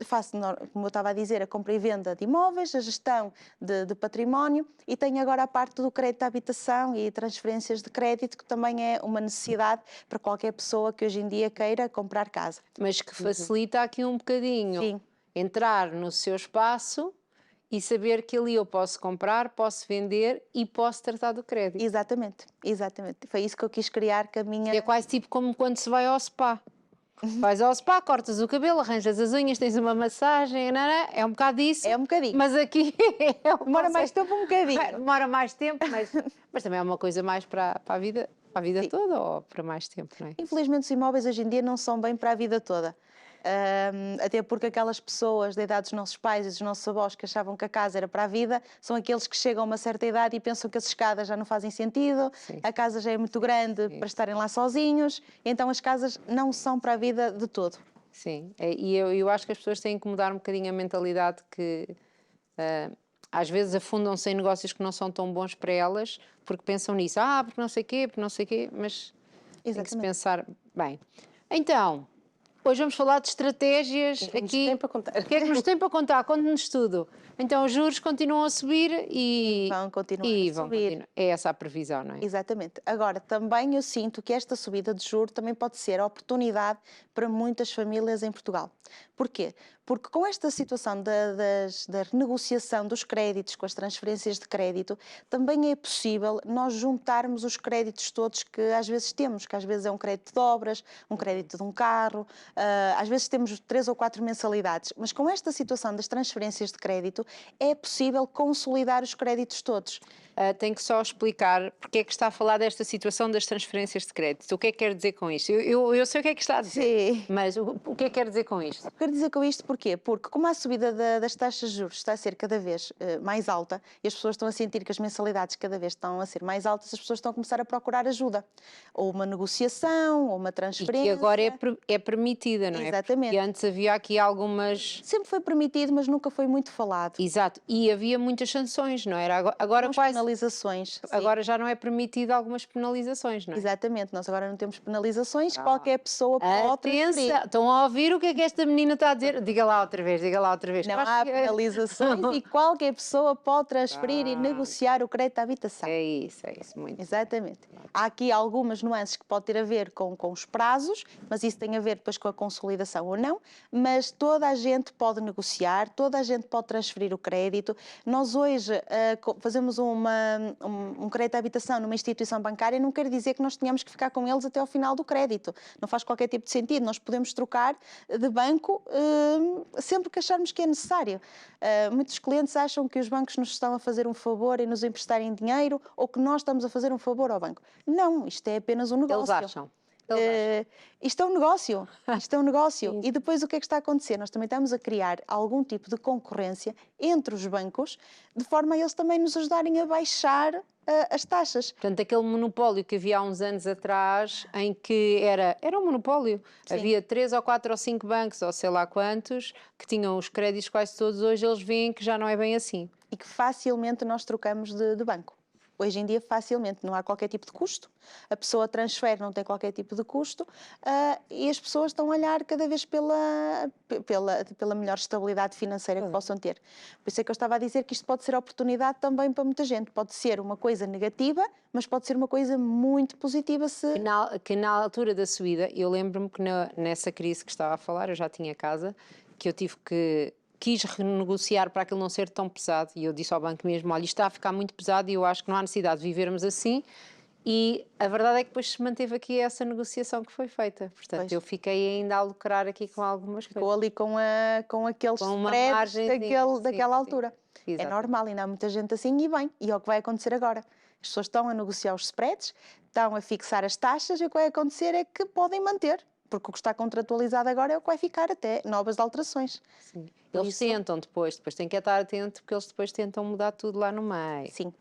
Faço, como eu estava a dizer, a compra e venda de imóveis, a gestão de património e tenho agora a parte do crédito à habitação e transferências de crédito, que também é uma necessidade para qualquer pessoa que hoje em dia queira comprar casa. Mas que facilita aqui um bocadinho Sim. entrar no seu espaço e saber que ali eu posso comprar, posso vender e posso tratar do crédito. Exatamente, exatamente. Foi isso que eu quis criar com a minha... É quase tipo como quando se vai ao spa. Vais ao spa, cortas o cabelo, arranjas as unhas, tens uma massagem, é um bocado isso. É um bocadinho. Mas aqui Demora mais tempo um bocadinho. Demora mais tempo, mas também é uma coisa mais para a vida toda ou para mais tempo, não é? Infelizmente os imóveis hoje em dia não são bem para a vida toda. Até porque aquelas pessoas da idade dos nossos pais e dos nossos avós que achavam que a casa era para a vida, são aqueles que chegam a uma certa idade e pensam que as escadas já não fazem sentido, Sim. a casa já é muito grande para estarem lá sozinhos, então as casas não são para a vida de todo. Sim, e eu acho que as pessoas têm que mudar um bocadinho a mentalidade que às vezes afundam-se em negócios que não são tão bons para elas, porque pensam nisso, porque não sei quê, mas tem que se pensar bem. Então, hoje vamos falar de estratégias aqui. Tem para contar. O que é que nos tem para contar? Conte-nos tudo. Então, os juros continuam a subir e Vão continuar e a vão subir. continuar. É essa a previsão, não é? Exatamente. Agora, também eu sinto que esta subida de juros também pode ser oportunidade para muitas famílias em Portugal. Porquê? Porque com esta situação da renegociação dos créditos, com as transferências de crédito, também é possível nós juntarmos os créditos todos que às vezes temos, que às vezes é um crédito de obras, um crédito de um carro, às vezes temos 3 ou 4 mensalidades, mas com esta situação das transferências de crédito é possível consolidar os créditos todos. Tem que só explicar porque é que está a falar desta situação das transferências de crédito. O que é que quer dizer com isto? Eu sei o que é que está a dizer, Sim. mas o que é que quer dizer com isto? Quero dizer com isto porquê? Porque como a subida das taxas de juros está a ser cada vez mais alta e as pessoas estão a sentir que as mensalidades cada vez estão a ser mais altas, as pessoas estão a começar a procurar ajuda. Ou uma negociação, ou uma transferência. E que agora é permitida, não é? Exatamente. Porque antes havia aqui algumas... Sempre foi permitido, mas nunca foi muito falado. Exato, e havia muitas sanções, não era? Agora quase... penalizações. Sim. Agora já não é permitido algumas penalizações, não é? Exatamente, nós agora não temos penalizações, qualquer pessoa pode transferir. Estão a ouvir o que é que esta menina está a dizer? Diga lá outra vez, diga lá outra vez. Não Eu acho há que penalizações e qualquer pessoa pode transferir e negociar o crédito à habitação. é isso, muito. Exatamente. Há aqui algumas nuances que pode ter a ver com os prazos, mas isso tem a ver depois com a consolidação ou não, mas toda a gente pode negociar, toda a gente pode transferir o crédito. Nós hoje fazemos um crédito à habitação numa instituição bancária, não quer dizer que nós tenhamos que ficar com eles até ao final do crédito. Não faz qualquer tipo de sentido. Nós podemos trocar de banco sempre que acharmos que é necessário. Muitos clientes acham que os bancos nos estão a fazer um favor em nos emprestarem dinheiro ou que nós estamos a fazer um favor ao banco. Não, isto é apenas um negócio. Eles acham. Isto é um negócio, isto é um negócio. E depois o que é que está a acontecer? Nós também estamos a criar algum tipo de concorrência entre os bancos, de forma a eles também nos ajudarem a baixar as taxas. Portanto, aquele monopólio que havia há uns anos atrás, em que era um monopólio. Sim. Havia 3 ou 4 ou 5 bancos, ou sei lá quantos, que tinham os créditos quase todos. Hoje eles veem que já não é bem assim. E que facilmente nós trocamos de banco. Hoje em dia, facilmente, não há qualquer tipo de custo, a pessoa transfere, não tem qualquer tipo de custo, e as pessoas estão a olhar cada vez pela melhor estabilidade financeira que possam ter. Por isso é que eu estava a dizer que isto pode ser oportunidade também para muita gente. Pode ser uma coisa negativa, mas pode ser uma coisa muito positiva se... Que na altura da subida, eu lembro-me que nessa crise que estava a falar, eu já tinha casa, que eu quis renegociar para aquilo não ser tão pesado e eu disse ao banco mesmo, olha, isto está a ficar muito pesado e eu acho que não há necessidade de vivermos assim, e a verdade é que depois se manteve aqui essa negociação que foi feita. Portanto, Pois. eu fiquei ainda a lucrar aqui com algumas coisas. Ficou ali com aqueles Com uma spreads margenzinha, daquela sim. altura. É Exatamente. normal, ainda há muita gente assim e bem. E é o que vai acontecer agora. As pessoas estão a negociar os spreads, estão a fixar as taxas e o que vai acontecer é que podem manter. Porque o que está contratualizado agora é o que vai ficar até novas alterações. Sim. Eles tentam depois tem que estar atento porque eles depois tentam mudar tudo lá no meio. Sim.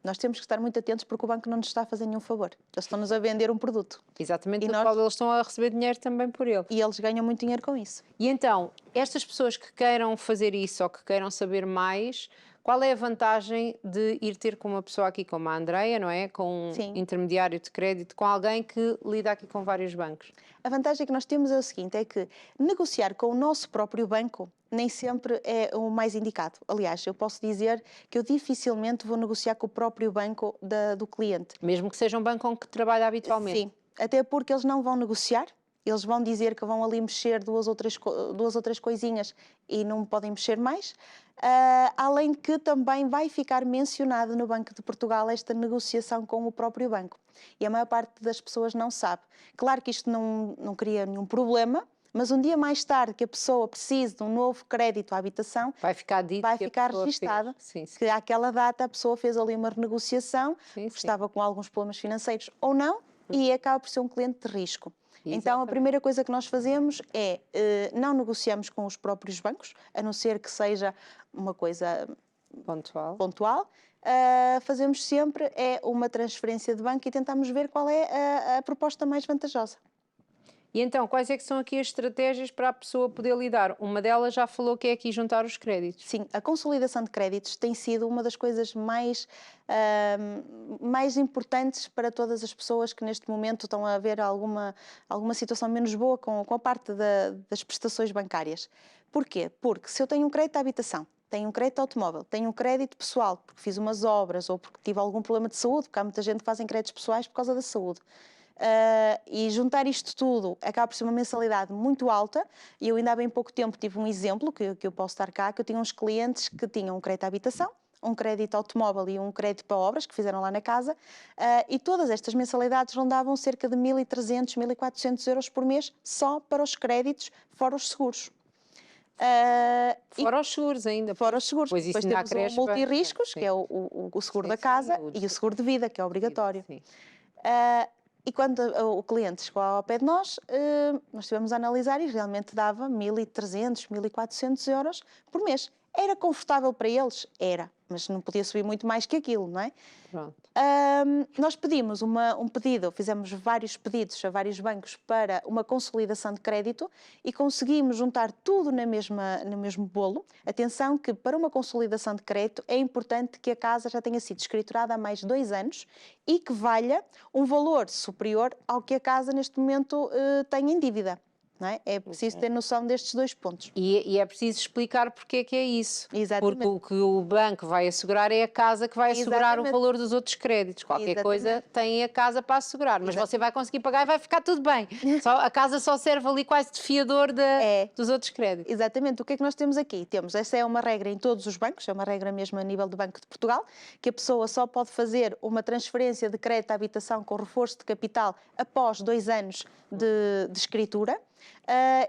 Nós temos que estar muito atentos porque o banco não nos está a fazer nenhum favor. Eles estão-nos a vender um produto. Exatamente, E do nós- qual eles estão a receber dinheiro também por ele. E eles ganham muito dinheiro com isso. E então, estas pessoas que queiram fazer isso ou que queiram saber mais, qual é a vantagem de ir ter com uma pessoa aqui como a Andreia, não é? Com um Sim. intermediário de crédito, com alguém que lida aqui com vários bancos? A vantagem que nós temos é o seguinte, é que negociar com o nosso próprio banco nem sempre é o mais indicado. Aliás, eu posso dizer que eu dificilmente vou negociar com o próprio banco do cliente. Mesmo que seja um banco com que trabalha habitualmente. Sim, até porque eles não vão negociar, eles vão dizer que vão ali mexer duas ou três coisinhas e não podem mexer mais. Além de que também vai ficar mencionado no Banco de Portugal esta negociação com o próprio banco. E a maior parte das pessoas não sabe. Claro que isto não cria nenhum problema, mas um dia mais tarde que a pessoa precise de um novo crédito à habitação, Vai ficar dito vai que a ficar pessoa registado fez. Sim. que àquela data a pessoa fez ali uma renegociação, Sim. estava com alguns problemas financeiros ou não, e acaba por ser um cliente de risco. Então, a Exatamente. primeira coisa que nós fazemos é não negociamos com os próprios bancos, a não ser que seja uma coisa Pontual. fazemos sempre uma transferência de banco e tentamos ver qual é a proposta mais vantajosa. E então, quais é que são aqui as estratégias para a pessoa poder lidar? Uma delas já falou que é aqui juntar os créditos. Sim, a consolidação de créditos tem sido uma das coisas mais importantes para todas as pessoas que neste momento estão a ver alguma situação menos boa com a parte das prestações bancárias. Porquê? Porque se eu tenho um crédito à habitação, tenho um crédito automóvel, tenho um crédito pessoal porque fiz umas obras ou porque tive algum problema de saúde, porque há muita gente que faz créditos pessoais por causa da saúde. E juntar isto tudo acaba por ser uma mensalidade muito alta. E eu ainda há bem pouco tempo tive um exemplo que eu posso dar cá, que eu tinha uns clientes que tinham um crédito à habitação, um crédito automóvel e um crédito para obras que fizeram lá na casa, e todas estas mensalidades rondavam cerca de 1.300, 1.400 euros por mês só para os créditos, fora os seguros. Fora os seguros ainda. Fora os seguros. Pois isso Depois temos o multirriscos, sim. que é o seguro Sim, da sim, casa, o e o seguro de vida, que é obrigatório. Sim. E quando o cliente chegou ao pé de nós estivemos a analisar e realmente dava 1.300, 1.400 euros por mês. Era confortável para eles? Era, mas não podia subir muito mais que aquilo, não é? Pronto. Nós pedimos um pedido, fizemos vários pedidos a vários bancos para uma consolidação de crédito e conseguimos juntar tudo no mesmo bolo. Atenção que para uma consolidação de crédito é importante que a casa já tenha sido escriturada há mais de 2 anos e que valha um valor superior ao que a casa neste momento tem em dívida. Não é? É preciso ter noção destes dois pontos. E é preciso explicar porque é que é isso. Exatamente. Porque o que o banco vai assegurar é a casa que vai assegurar o Exatamente. valor dos outros créditos. Qualquer coisa tem a casa para assegurar, mas você vai conseguir pagar e vai ficar tudo bem. A casa só serve ali quase de fiador dos outros créditos. Exatamente. O que é que nós temos aqui? Essa é uma regra em todos os bancos, é uma regra mesmo a nível do Banco de Portugal, que a pessoa só pode fazer uma transferência de crédito à habitação com reforço de capital após 2 anos de escritura.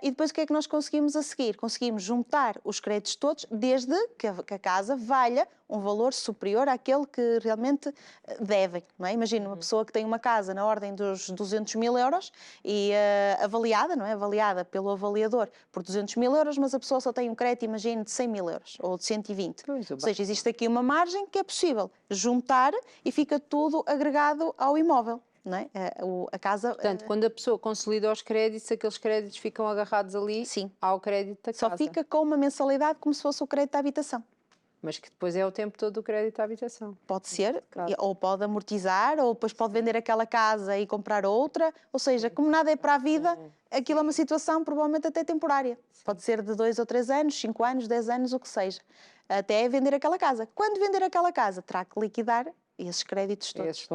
E depois o que é que nós conseguimos a seguir? Conseguimos juntar os créditos todos desde que a casa valha um valor superior àquele que realmente devem. Não é? Imagina uma pessoa que tem uma casa na ordem dos 200 mil euros e avaliada, não é? Avaliada pelo avaliador por 200 mil euros, mas a pessoa só tem um crédito, imagine, de 100 mil euros ou de 120. Ou seja, existe aqui uma margem que é possível juntar e fica tudo agregado ao imóvel. Não é? A casa. Portanto, quando a pessoa consolida os créditos, aqueles créditos ficam agarrados ali ao crédito da casa. Só fica com uma mensalidade como se fosse o crédito à habitação. Mas que depois é o tempo todo do crédito à habitação. Pode ser, ou pode amortizar, ou depois pode vender aquela casa e comprar outra. Ou seja, como nada é para a vida, aquilo é uma situação provavelmente até temporária. Pode ser de 2 ou 3 anos, 5 anos, 10 anos, o que seja. Até vender aquela casa. Quando vender aquela casa, terá que liquidar esses créditos todos.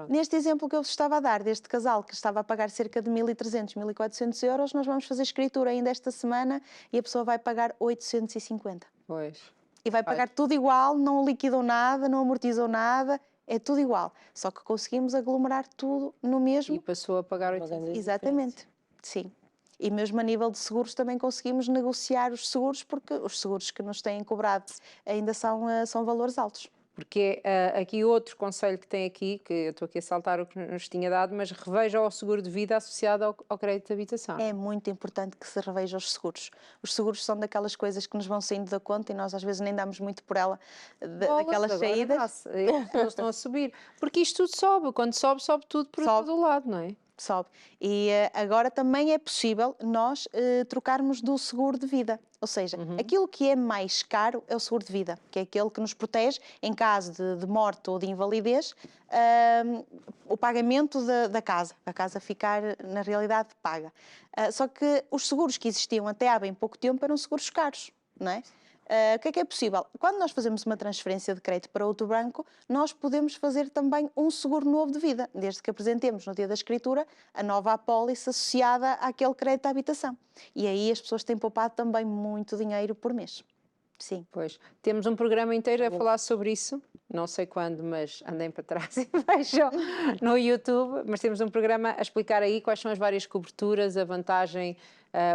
Neste exemplo que eu vos estava a dar, deste casal que estava a pagar cerca de 1.300, 1.400 euros, nós vamos fazer escritura ainda esta semana e a pessoa vai pagar 850. Pois. E vai pagar tudo igual, não liquidou nada, não amortizou nada, é tudo igual. Só que conseguimos aglomerar tudo no mesmo. E passou a pagar 850. Exatamente, sim. E mesmo a nível de seguros também conseguimos negociar os seguros, porque os seguros que nos têm cobrado ainda são valores altos. Porque aqui outro conselho que tem aqui, que eu estou aqui a saltar o que nos tinha dado, mas reveja o seguro de vida associado ao crédito de habitação. É muito importante que se reveja os seguros. Os seguros são daquelas coisas que nos vão saindo da conta e nós às vezes nem damos muito por ela, daquelas saídas. Eles estão a subir. Porque isto tudo sobe. Quando sobe, sobe tudo por todo o lado, não é? Sobe. E agora também é possível nós trocarmos do seguro de vida. Ou seja, aquilo que é mais caro é o seguro de vida, que é aquele que nos protege em caso de morte ou de invalidez, o pagamento da casa, a casa ficar, na realidade, paga. Só que os seguros que existiam até há bem pouco tempo eram seguros caros, não é? O que é possível? Quando nós fazemos uma transferência de crédito para outro banco, nós podemos fazer também um seguro novo de vida, desde que apresentemos no dia da escritura a nova apólice associada àquele crédito à habitação. E aí as pessoas têm poupado também muito dinheiro por mês. Sim. Pois. Temos um programa inteiro a falar sobre isso. Não sei quando, mas andem para trás e vejam no YouTube. Mas temos um programa a explicar aí quais são as várias coberturas, a vantagem,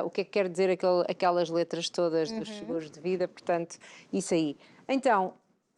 o que é que quer dizer aquelas letras todas dos seguros de vida. Portanto, isso aí. Então,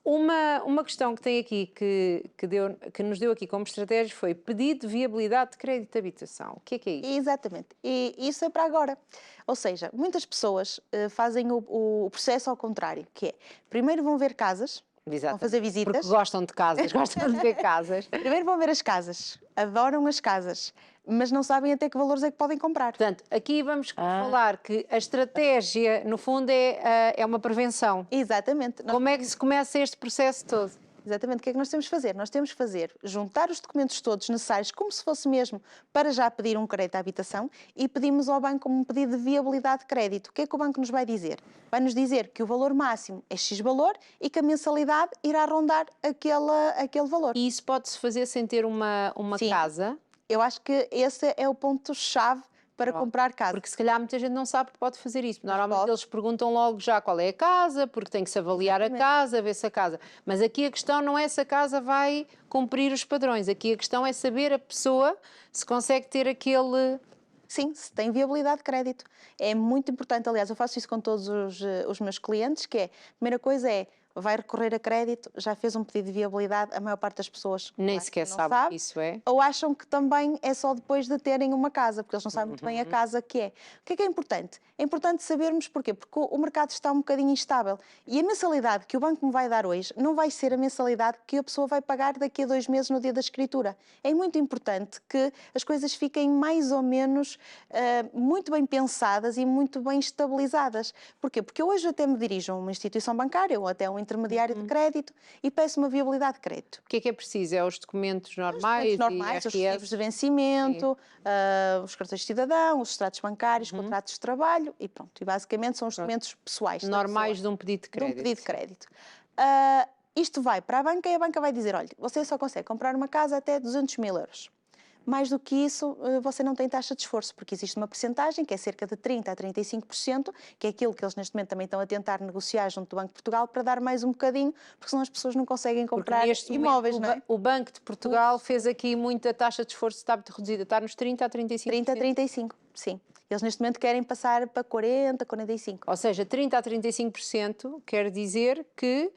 uma questão que tem aqui, que nos deu aqui como estratégia foi pedido de viabilidade de crédito de habitação. O que é isso? Exatamente. E isso é para agora. Ou seja, muitas pessoas fazem o processo ao contrário, que é, primeiro vão ver casas, vão fazer visitas. Porque gostam de casas, gostam de ver casas. Primeiro vão ver as casas, adoram as casas, mas não sabem até que valores é que podem comprar. Portanto, aqui vamos falar que a estratégia, no fundo, é uma prevenção. Exatamente. Como é que se começa este processo todo? Exatamente. O que é que nós temos de fazer? Nós temos de juntar os documentos todos necessários, como se fosse mesmo para já pedir um crédito à habitação, e pedimos ao banco um pedido de viabilidade de crédito. O que é que o banco nos vai dizer? Vai-nos dizer que o valor máximo é X valor e que a mensalidade irá rondar aquele valor. E isso pode-se fazer sem ter uma casa? Eu acho que esse é o ponto-chave para comprar casa. Porque se calhar muita gente não sabe que pode fazer isso. Normalmente eles perguntam logo já qual é a casa, porque tem que se avaliar a casa, ver se a casa... Mas aqui a questão não é se a casa vai cumprir os padrões. Aqui a questão é saber a pessoa se consegue ter aquele... Sim, se tem viabilidade de crédito. É muito importante, aliás, eu faço isso com todos os meus clientes, que é, a primeira coisa é, vai recorrer a crédito, já fez um pedido de viabilidade, a maior parte das pessoas nem sequer sabe o que isso é. Ou acham que também é só depois de terem uma casa, porque eles não sabem muito bem a casa que é. O que é importante? É importante sabermos porquê, porque o mercado está um bocadinho instável e a mensalidade que o banco me vai dar hoje não vai ser a mensalidade que a pessoa vai pagar daqui a 2 meses no dia da escritura. É muito importante que as coisas fiquem mais ou menos muito bem pensadas e muito bem estabilizadas. Porquê? Porque hoje até me dirijo a uma instituição bancária ou até um intermediário de crédito e peço uma viabilidade de crédito. O que é preciso? É os documentos normais? Os normais, os IRS? recibos de vencimento, os cartões de cidadão, os extratos bancários, contratos de trabalho e pronto. E basicamente são os documentos pessoais. Normais de um pedido de De crédito. um pedido de crédito. Isto vai para a banca e a banca vai dizer, olha, você só consegue comprar uma casa até 200 mil euros. Mais do que isso, você não tem taxa de esforço, porque existe uma percentagem, que é cerca de 30% a 35%, que é aquilo que eles neste momento também estão a tentar negociar junto do Banco de Portugal para dar mais um bocadinho, porque senão as pessoas não conseguem comprar imóveis, não é? O Banco de Portugal fez aqui muita taxa de esforço, está muito reduzida, está nos 30% a 35%. 30% a 35%, sim. Eles neste momento querem passar para 40%, 45%. Ou seja, 30% a 35% quer dizer que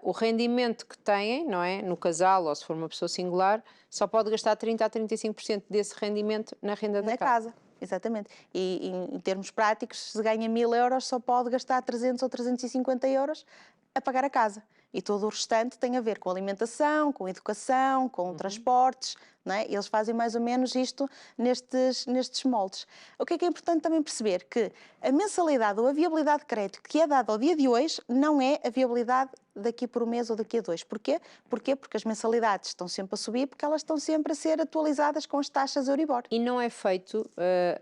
o rendimento que têm, não é? No casal, ou se for uma pessoa singular, só pode gastar 30% a 35% desse rendimento na renda da casa. Exatamente. E em termos práticos, se ganha 1000 euros, só pode gastar 300 ou 350 euros a pagar a casa. E todo o restante tem a ver com alimentação, com educação, com transportes, não é? Eles fazem mais ou menos isto nestes moldes. O que é importante também perceber? Que a mensalidade ou a viabilidade de crédito que é dada ao dia de hoje não é a viabilidade daqui por um mês ou daqui a 2. Porquê? Porque as mensalidades estão sempre a subir, porque elas estão sempre a ser atualizadas com as taxas Euribor. E não é feito,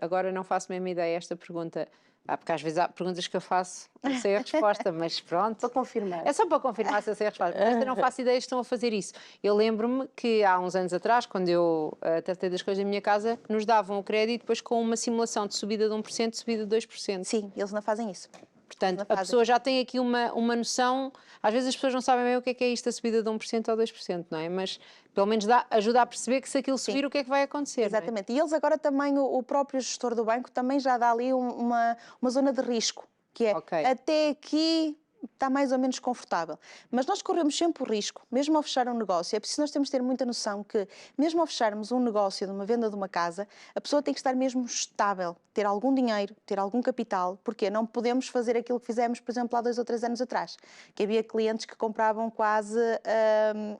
agora não faço mesmo ideia esta pergunta, porque às vezes há perguntas que eu faço, não sei a resposta, mas pronto. Para confirmar. É só para confirmar se eu sei a resposta. Mas eu não faço ideia que estão a fazer isso. Eu lembro-me que há uns anos atrás, quando eu tratei das coisas da minha casa, nos davam o crédito depois com uma simulação de subida de 1%, subida de 2%. Sim, eles não fazem isso. Portanto, a pessoa já tem aqui uma noção, às vezes as pessoas não sabem bem o que é isto, a subida de 1% ou 2%, não é? Mas pelo menos ajuda a perceber que se aquilo subir, o que é que vai acontecer. Exatamente. Não é? E eles agora também, o próprio gestor do banco também já dá ali uma zona de risco, que é até aqui está mais ou menos confortável. Mas nós corremos sempre o risco, mesmo ao fechar um negócio, é preciso nós temos de ter muita noção que, mesmo ao fecharmos um negócio de uma venda de uma casa, a pessoa tem que estar mesmo estável, ter algum dinheiro, ter algum capital, porque não podemos fazer aquilo que fizemos, por exemplo, há 2 ou 3 anos atrás, que havia clientes que compravam quase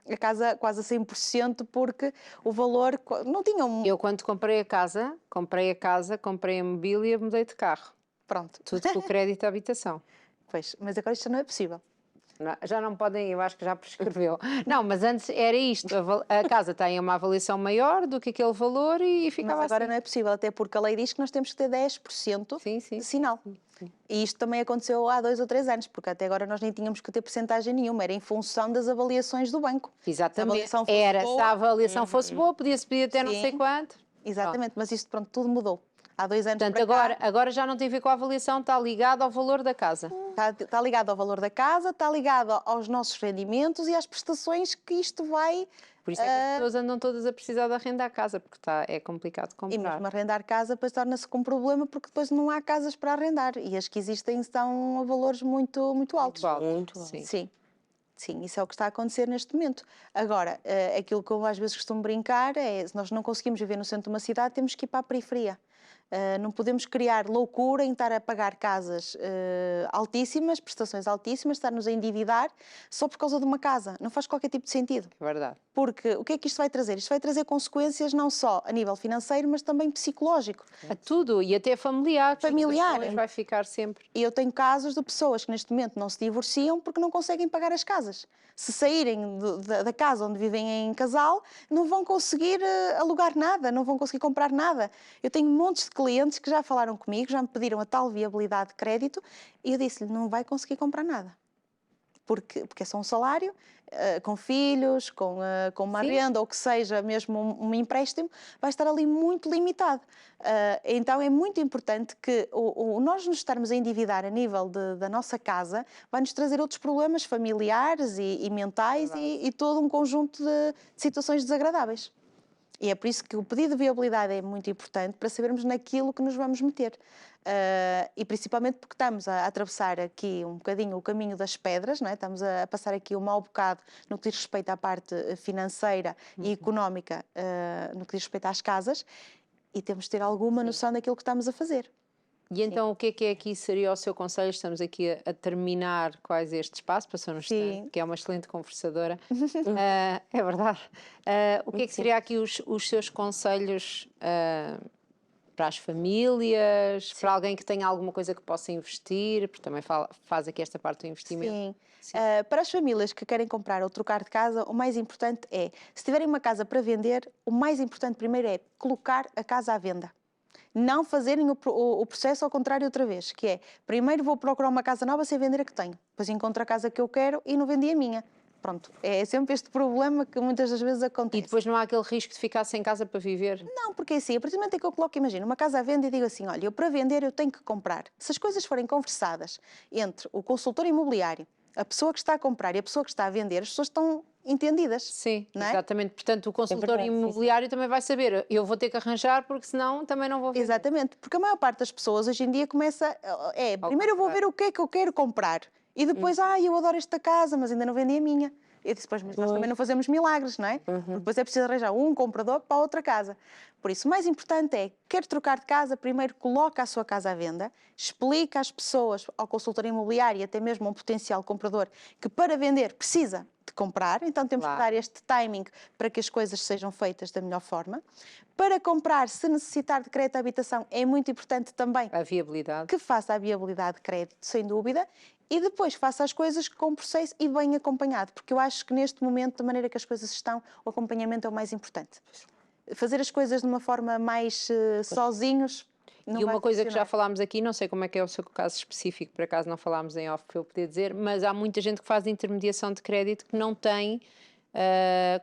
a casa quase a 100%, porque o valor não tinham... Eu, quando comprei a casa, comprei a mobília, mudei de carro. Pronto. Tudo com o crédito à habitação. Pois, mas agora isto não é possível. Não, já não podem, eu acho que já prescreveu. Não, mas antes era isto, a casa tem uma avaliação maior do que aquele valor e ficava mas agora assim. não é possível, até porque a lei diz que nós temos que ter 10% de sinal. Sim. E isto também aconteceu há 2 ou 3 anos, porque até agora nós nem tínhamos que ter percentagem nenhuma, era em função das avaliações do banco. Exatamente. Se a avaliação fosse boa, podia-se pedir até não sei quanto. Exatamente, mas isto pronto, tudo mudou. Há 2 anos. Portanto, agora já não tem a ver com a avaliação, está ligado ao valor da casa. Está ligado ao valor da casa, está ligado aos nossos rendimentos e às prestações que isto vai... Por isso é que as pessoas andam todas a precisar de arrendar a casa, porque é complicado comprar. E mesmo arrendar casa depois torna-se com um problema, porque depois não há casas para arrendar e as que existem estão a valores muito altos. Muito altos, sim. Sim, isso é o que está a acontecer neste momento. Agora, aquilo que eu às vezes costumo brincar é, se nós não conseguimos viver no centro de uma cidade, temos que ir para a periferia. Não podemos criar loucura em estar a pagar casas altíssimas, prestações altíssimas, estar-nos a endividar só por causa de uma casa. Não faz qualquer tipo de sentido. É verdade. Porque o que é que isto vai trazer? Isto vai trazer consequências não só a nível financeiro, mas também psicológico. A tudo, e até familiar. Vai ficar sempre. E eu tenho casos de pessoas que neste momento não se divorciam porque não conseguem pagar as casas. Se saírem da casa onde vivem em casal, não vão conseguir alugar nada, não vão conseguir comprar nada. Eu tenho montes de clientes que já falaram comigo, já me pediram a tal viabilidade de crédito e eu disse-lhe, não vai conseguir comprar nada. Porque é só um salário, com filhos, com uma renda, ou que seja mesmo um empréstimo, vai estar ali muito limitado. Então é muito importante que nós nos estarmos a endividar a nível da nossa casa vai-nos trazer outros problemas familiares e mentais e todo um conjunto de situações desagradáveis. E é por isso que o pedido de viabilidade é muito importante para sabermos naquilo que nos vamos meter. E principalmente porque estamos a atravessar aqui um bocadinho o caminho das pedras, não é? Estamos a passar aqui um mau bocado no que diz respeito à parte financeira e económica, no que diz respeito às casas, e temos de ter alguma noção daquilo que estamos a fazer. E então o que é aqui seria o seu conselho? Estamos aqui a terminar quase este espaço, passou-nos tanto, que é uma excelente conversadora. É verdade. O que é que seria aqui os seus conselhos para as famílias, para alguém que tenha alguma coisa que possa investir, porque também faz aqui esta parte do investimento. Sim. Sim. Para as famílias que querem comprar ou trocar de casa, o mais importante é, se tiverem uma casa para vender, o mais importante primeiro é colocar a casa à venda. Não fazerem o processo ao contrário outra vez, que é, primeiro vou procurar uma casa nova sem vender a que tenho, depois encontro a casa que eu quero e não vendi a minha. Pronto, é sempre este problema que muitas das vezes acontece. E depois não há aquele risco de ficar sem casa para viver? Não, porque assim, a partir do momento em que eu coloco, imagina, uma casa à venda e digo assim, olha, eu para vender eu tenho que comprar. Se as coisas forem conversadas entre o consultor imobiliário, a pessoa que está a comprar e a pessoa que está a vender, as pessoas estão entendidas. Sim, não é? exatamente. Portanto, o consultor verdade, sim, imobiliário também vai saber, eu vou ter que arranjar porque senão também não vou vender. Exatamente, porque a maior parte das pessoas hoje em dia começa, primeiro eu vou ver o que é que eu quero comprar e depois, eu adoro esta casa, mas ainda não vendi a minha. Eu disse, pois, mas nós também não fazemos milagres, não é? Porque depois é preciso arranjar um comprador para a outra casa. Por isso, o mais importante é, quer trocar de casa, primeiro coloca a sua casa à venda, explica às pessoas, ao consultor imobiliário e até mesmo a um potencial comprador, que para vender precisa de comprar, então temos que dar este timing para que as coisas sejam feitas da melhor forma. Para comprar, se necessitar de crédito à habitação, é muito importante também A viabilidade. que faça a viabilidade de crédito, sem dúvida, e depois faça as coisas com processo e bem acompanhado, porque eu acho que neste momento, da maneira que as coisas estão, o acompanhamento é o mais importante. Fazer as coisas de uma forma mais sozinhos não E vai uma coisa que já funcionar. falámos aqui, não sei como é que é o seu caso específico, por acaso não falámos em off para eu poder dizer, mas há muita gente que faz intermediação de crédito que não tem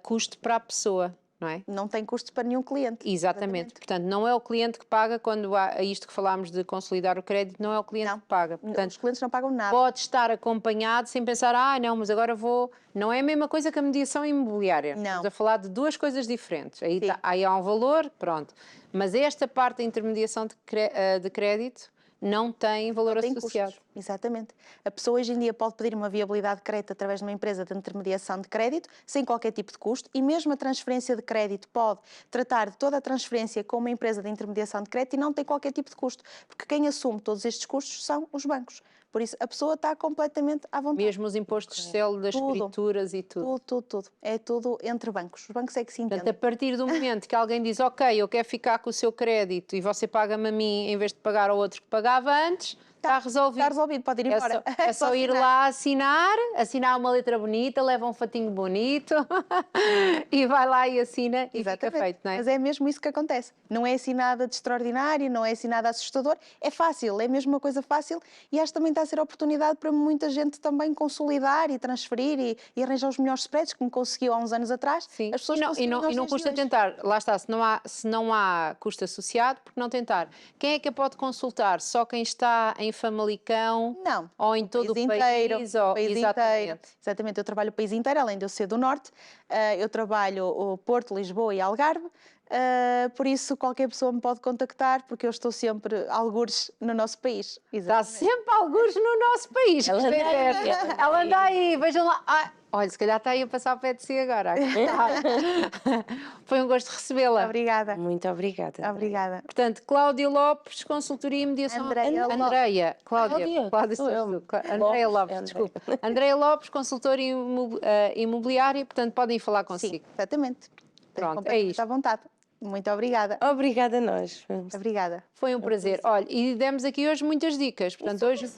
custo para a pessoa, não é? Não tem custos para nenhum cliente. Exatamente. Portanto, não é o cliente que paga quando há isto que falámos de consolidar o crédito, não é o cliente Não. que paga. Os Portanto, clientes não pagam nada. pode estar acompanhado sem pensar, não, mas agora vou... Não é a mesma coisa que a mediação imobiliária. Não. Estamos a falar de duas coisas diferentes. Aí, Sim. aí há um valor, pronto. Mas esta parte da intermediação de crédito não tem valor Tem associado. custos. Exatamente. A pessoa hoje em dia pode pedir uma viabilidade de crédito através de uma empresa de intermediação de crédito, sem qualquer tipo de custo, e mesmo a transferência de crédito pode tratar de toda a transferência com uma empresa de intermediação de crédito e não tem qualquer tipo de custo, porque quem assume todos estes custos são os bancos. Por isso, a pessoa está completamente à vontade. Mesmo os impostos de selo das Tudo. escrituras e tudo. Tudo. É tudo entre bancos. Os bancos é que se Portanto, entendem. a partir do momento que alguém diz, ok, eu quero ficar com o seu crédito e você paga-me a mim em vez de pagar ao outro que pagava antes, está resolvido. Está resolvido, pode ir embora. É só ir lá assinar uma letra bonita, leva um fatinho bonito e vai lá e assina e fica feito, não é? Mas é mesmo isso que acontece. Não é assim nada de extraordinário, não é assim nada assustador. É fácil, é mesmo uma coisa fácil e acho que também está a ser oportunidade para muita gente também consolidar e transferir e arranjar os melhores spreads, como conseguiu há uns anos atrás. Sim. As pessoas E conseguiram não nos dias de custa hoje. tentar, lá está, se não há custo associado, porque não tentar? Quem é que a pode consultar? Só quem está em Famalicão? Não. Ou em todo o país? País Exatamente. inteiro. Exatamente, eu trabalho o país inteiro, além de eu ser do Norte, eu trabalho o Porto, Lisboa e Algarve, por isso qualquer pessoa me pode contactar, porque eu estou sempre algures no nosso país. Está sempre algures no nosso país. Ela anda aí, Ela anda aí, vejam lá. Olha, se calhar está aí a passar ao pé de si agora. Foi um gosto recebê-la. Obrigada. Muito obrigada. Obrigada. Portanto, Cláudia Lopes, consultoria e mediação. Andreia Lopes. Andreia. Cláudia Sou eu. Andreia Lopes, Andreia. desculpa. Andreia Lopes, consultora imobiliária, portanto, podem falar Sim, consigo. exatamente. Pronto, é Completamente isto. à vontade. Muito obrigada. Obrigada a nós. Obrigada. Foi um prazer. Olha, e demos aqui hoje muitas dicas. Portanto, hoje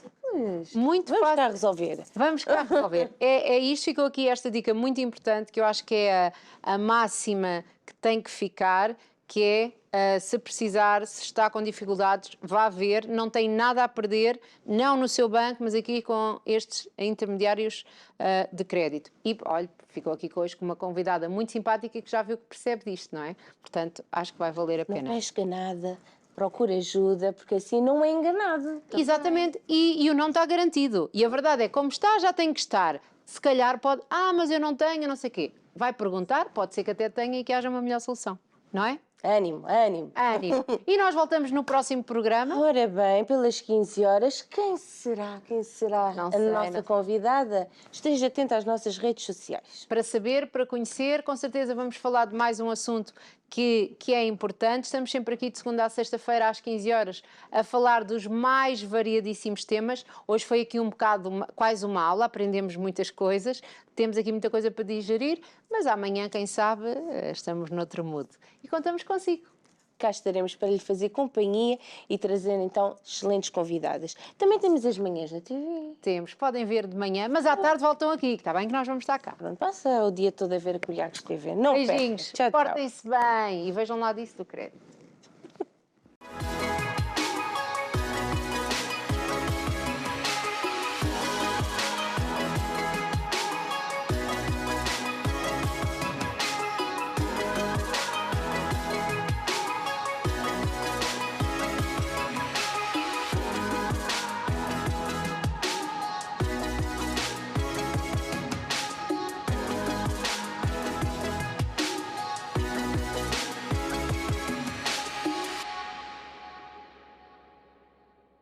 muito Vamos fácil. cá resolver. Vamos cá resolver. É isto, ficou aqui esta dica muito importante, que eu acho que é a máxima que tem que ficar, que é, se precisar, se está com dificuldades, vá ver, não tem nada a perder, não no seu banco, mas aqui com estes intermediários de crédito. E, olha, ficou aqui hoje com uma convidada muito simpática que já viu que percebe disto, não é? Portanto, acho que vai valer a Não pena. vais nada, procura ajuda, porque assim não é enganado. Exatamente, e o não está garantido. E a verdade é, como está, já tem que estar. Se calhar pode, mas eu não tenho, não sei o quê. Vai perguntar, pode ser que até tenha e que haja uma melhor solução, não é? Ânimo, ânimo. Ânimo. E nós voltamos no próximo programa. Ora bem, pelas 15 horas, quem será Não a sei, nossa não. convidada? Esteja atento às nossas redes sociais. Para saber, para conhecer, com certeza vamos falar de mais um assunto que é importante. Estamos sempre aqui de segunda a sexta-feira às 15 horas a falar dos mais variadíssimos temas. Hoje foi aqui um bocado quase uma aula, aprendemos muitas coisas, temos aqui muita coisa para digerir, mas amanhã, quem sabe, estamos noutro mood. E contamos consigo. cá estaremos para lhe fazer companhia e trazer então excelentes convidadas. Também temos as manhãs na TV. Temos, podem ver de manhã, mas à tarde voltam aqui, que está bem que nós vamos estar cá. Pronto, passa o dia todo a ver a Colhares TV. Não Beijinhos, percam. Tchau, tchau. portem-se bem e vejam lá disso do crédito.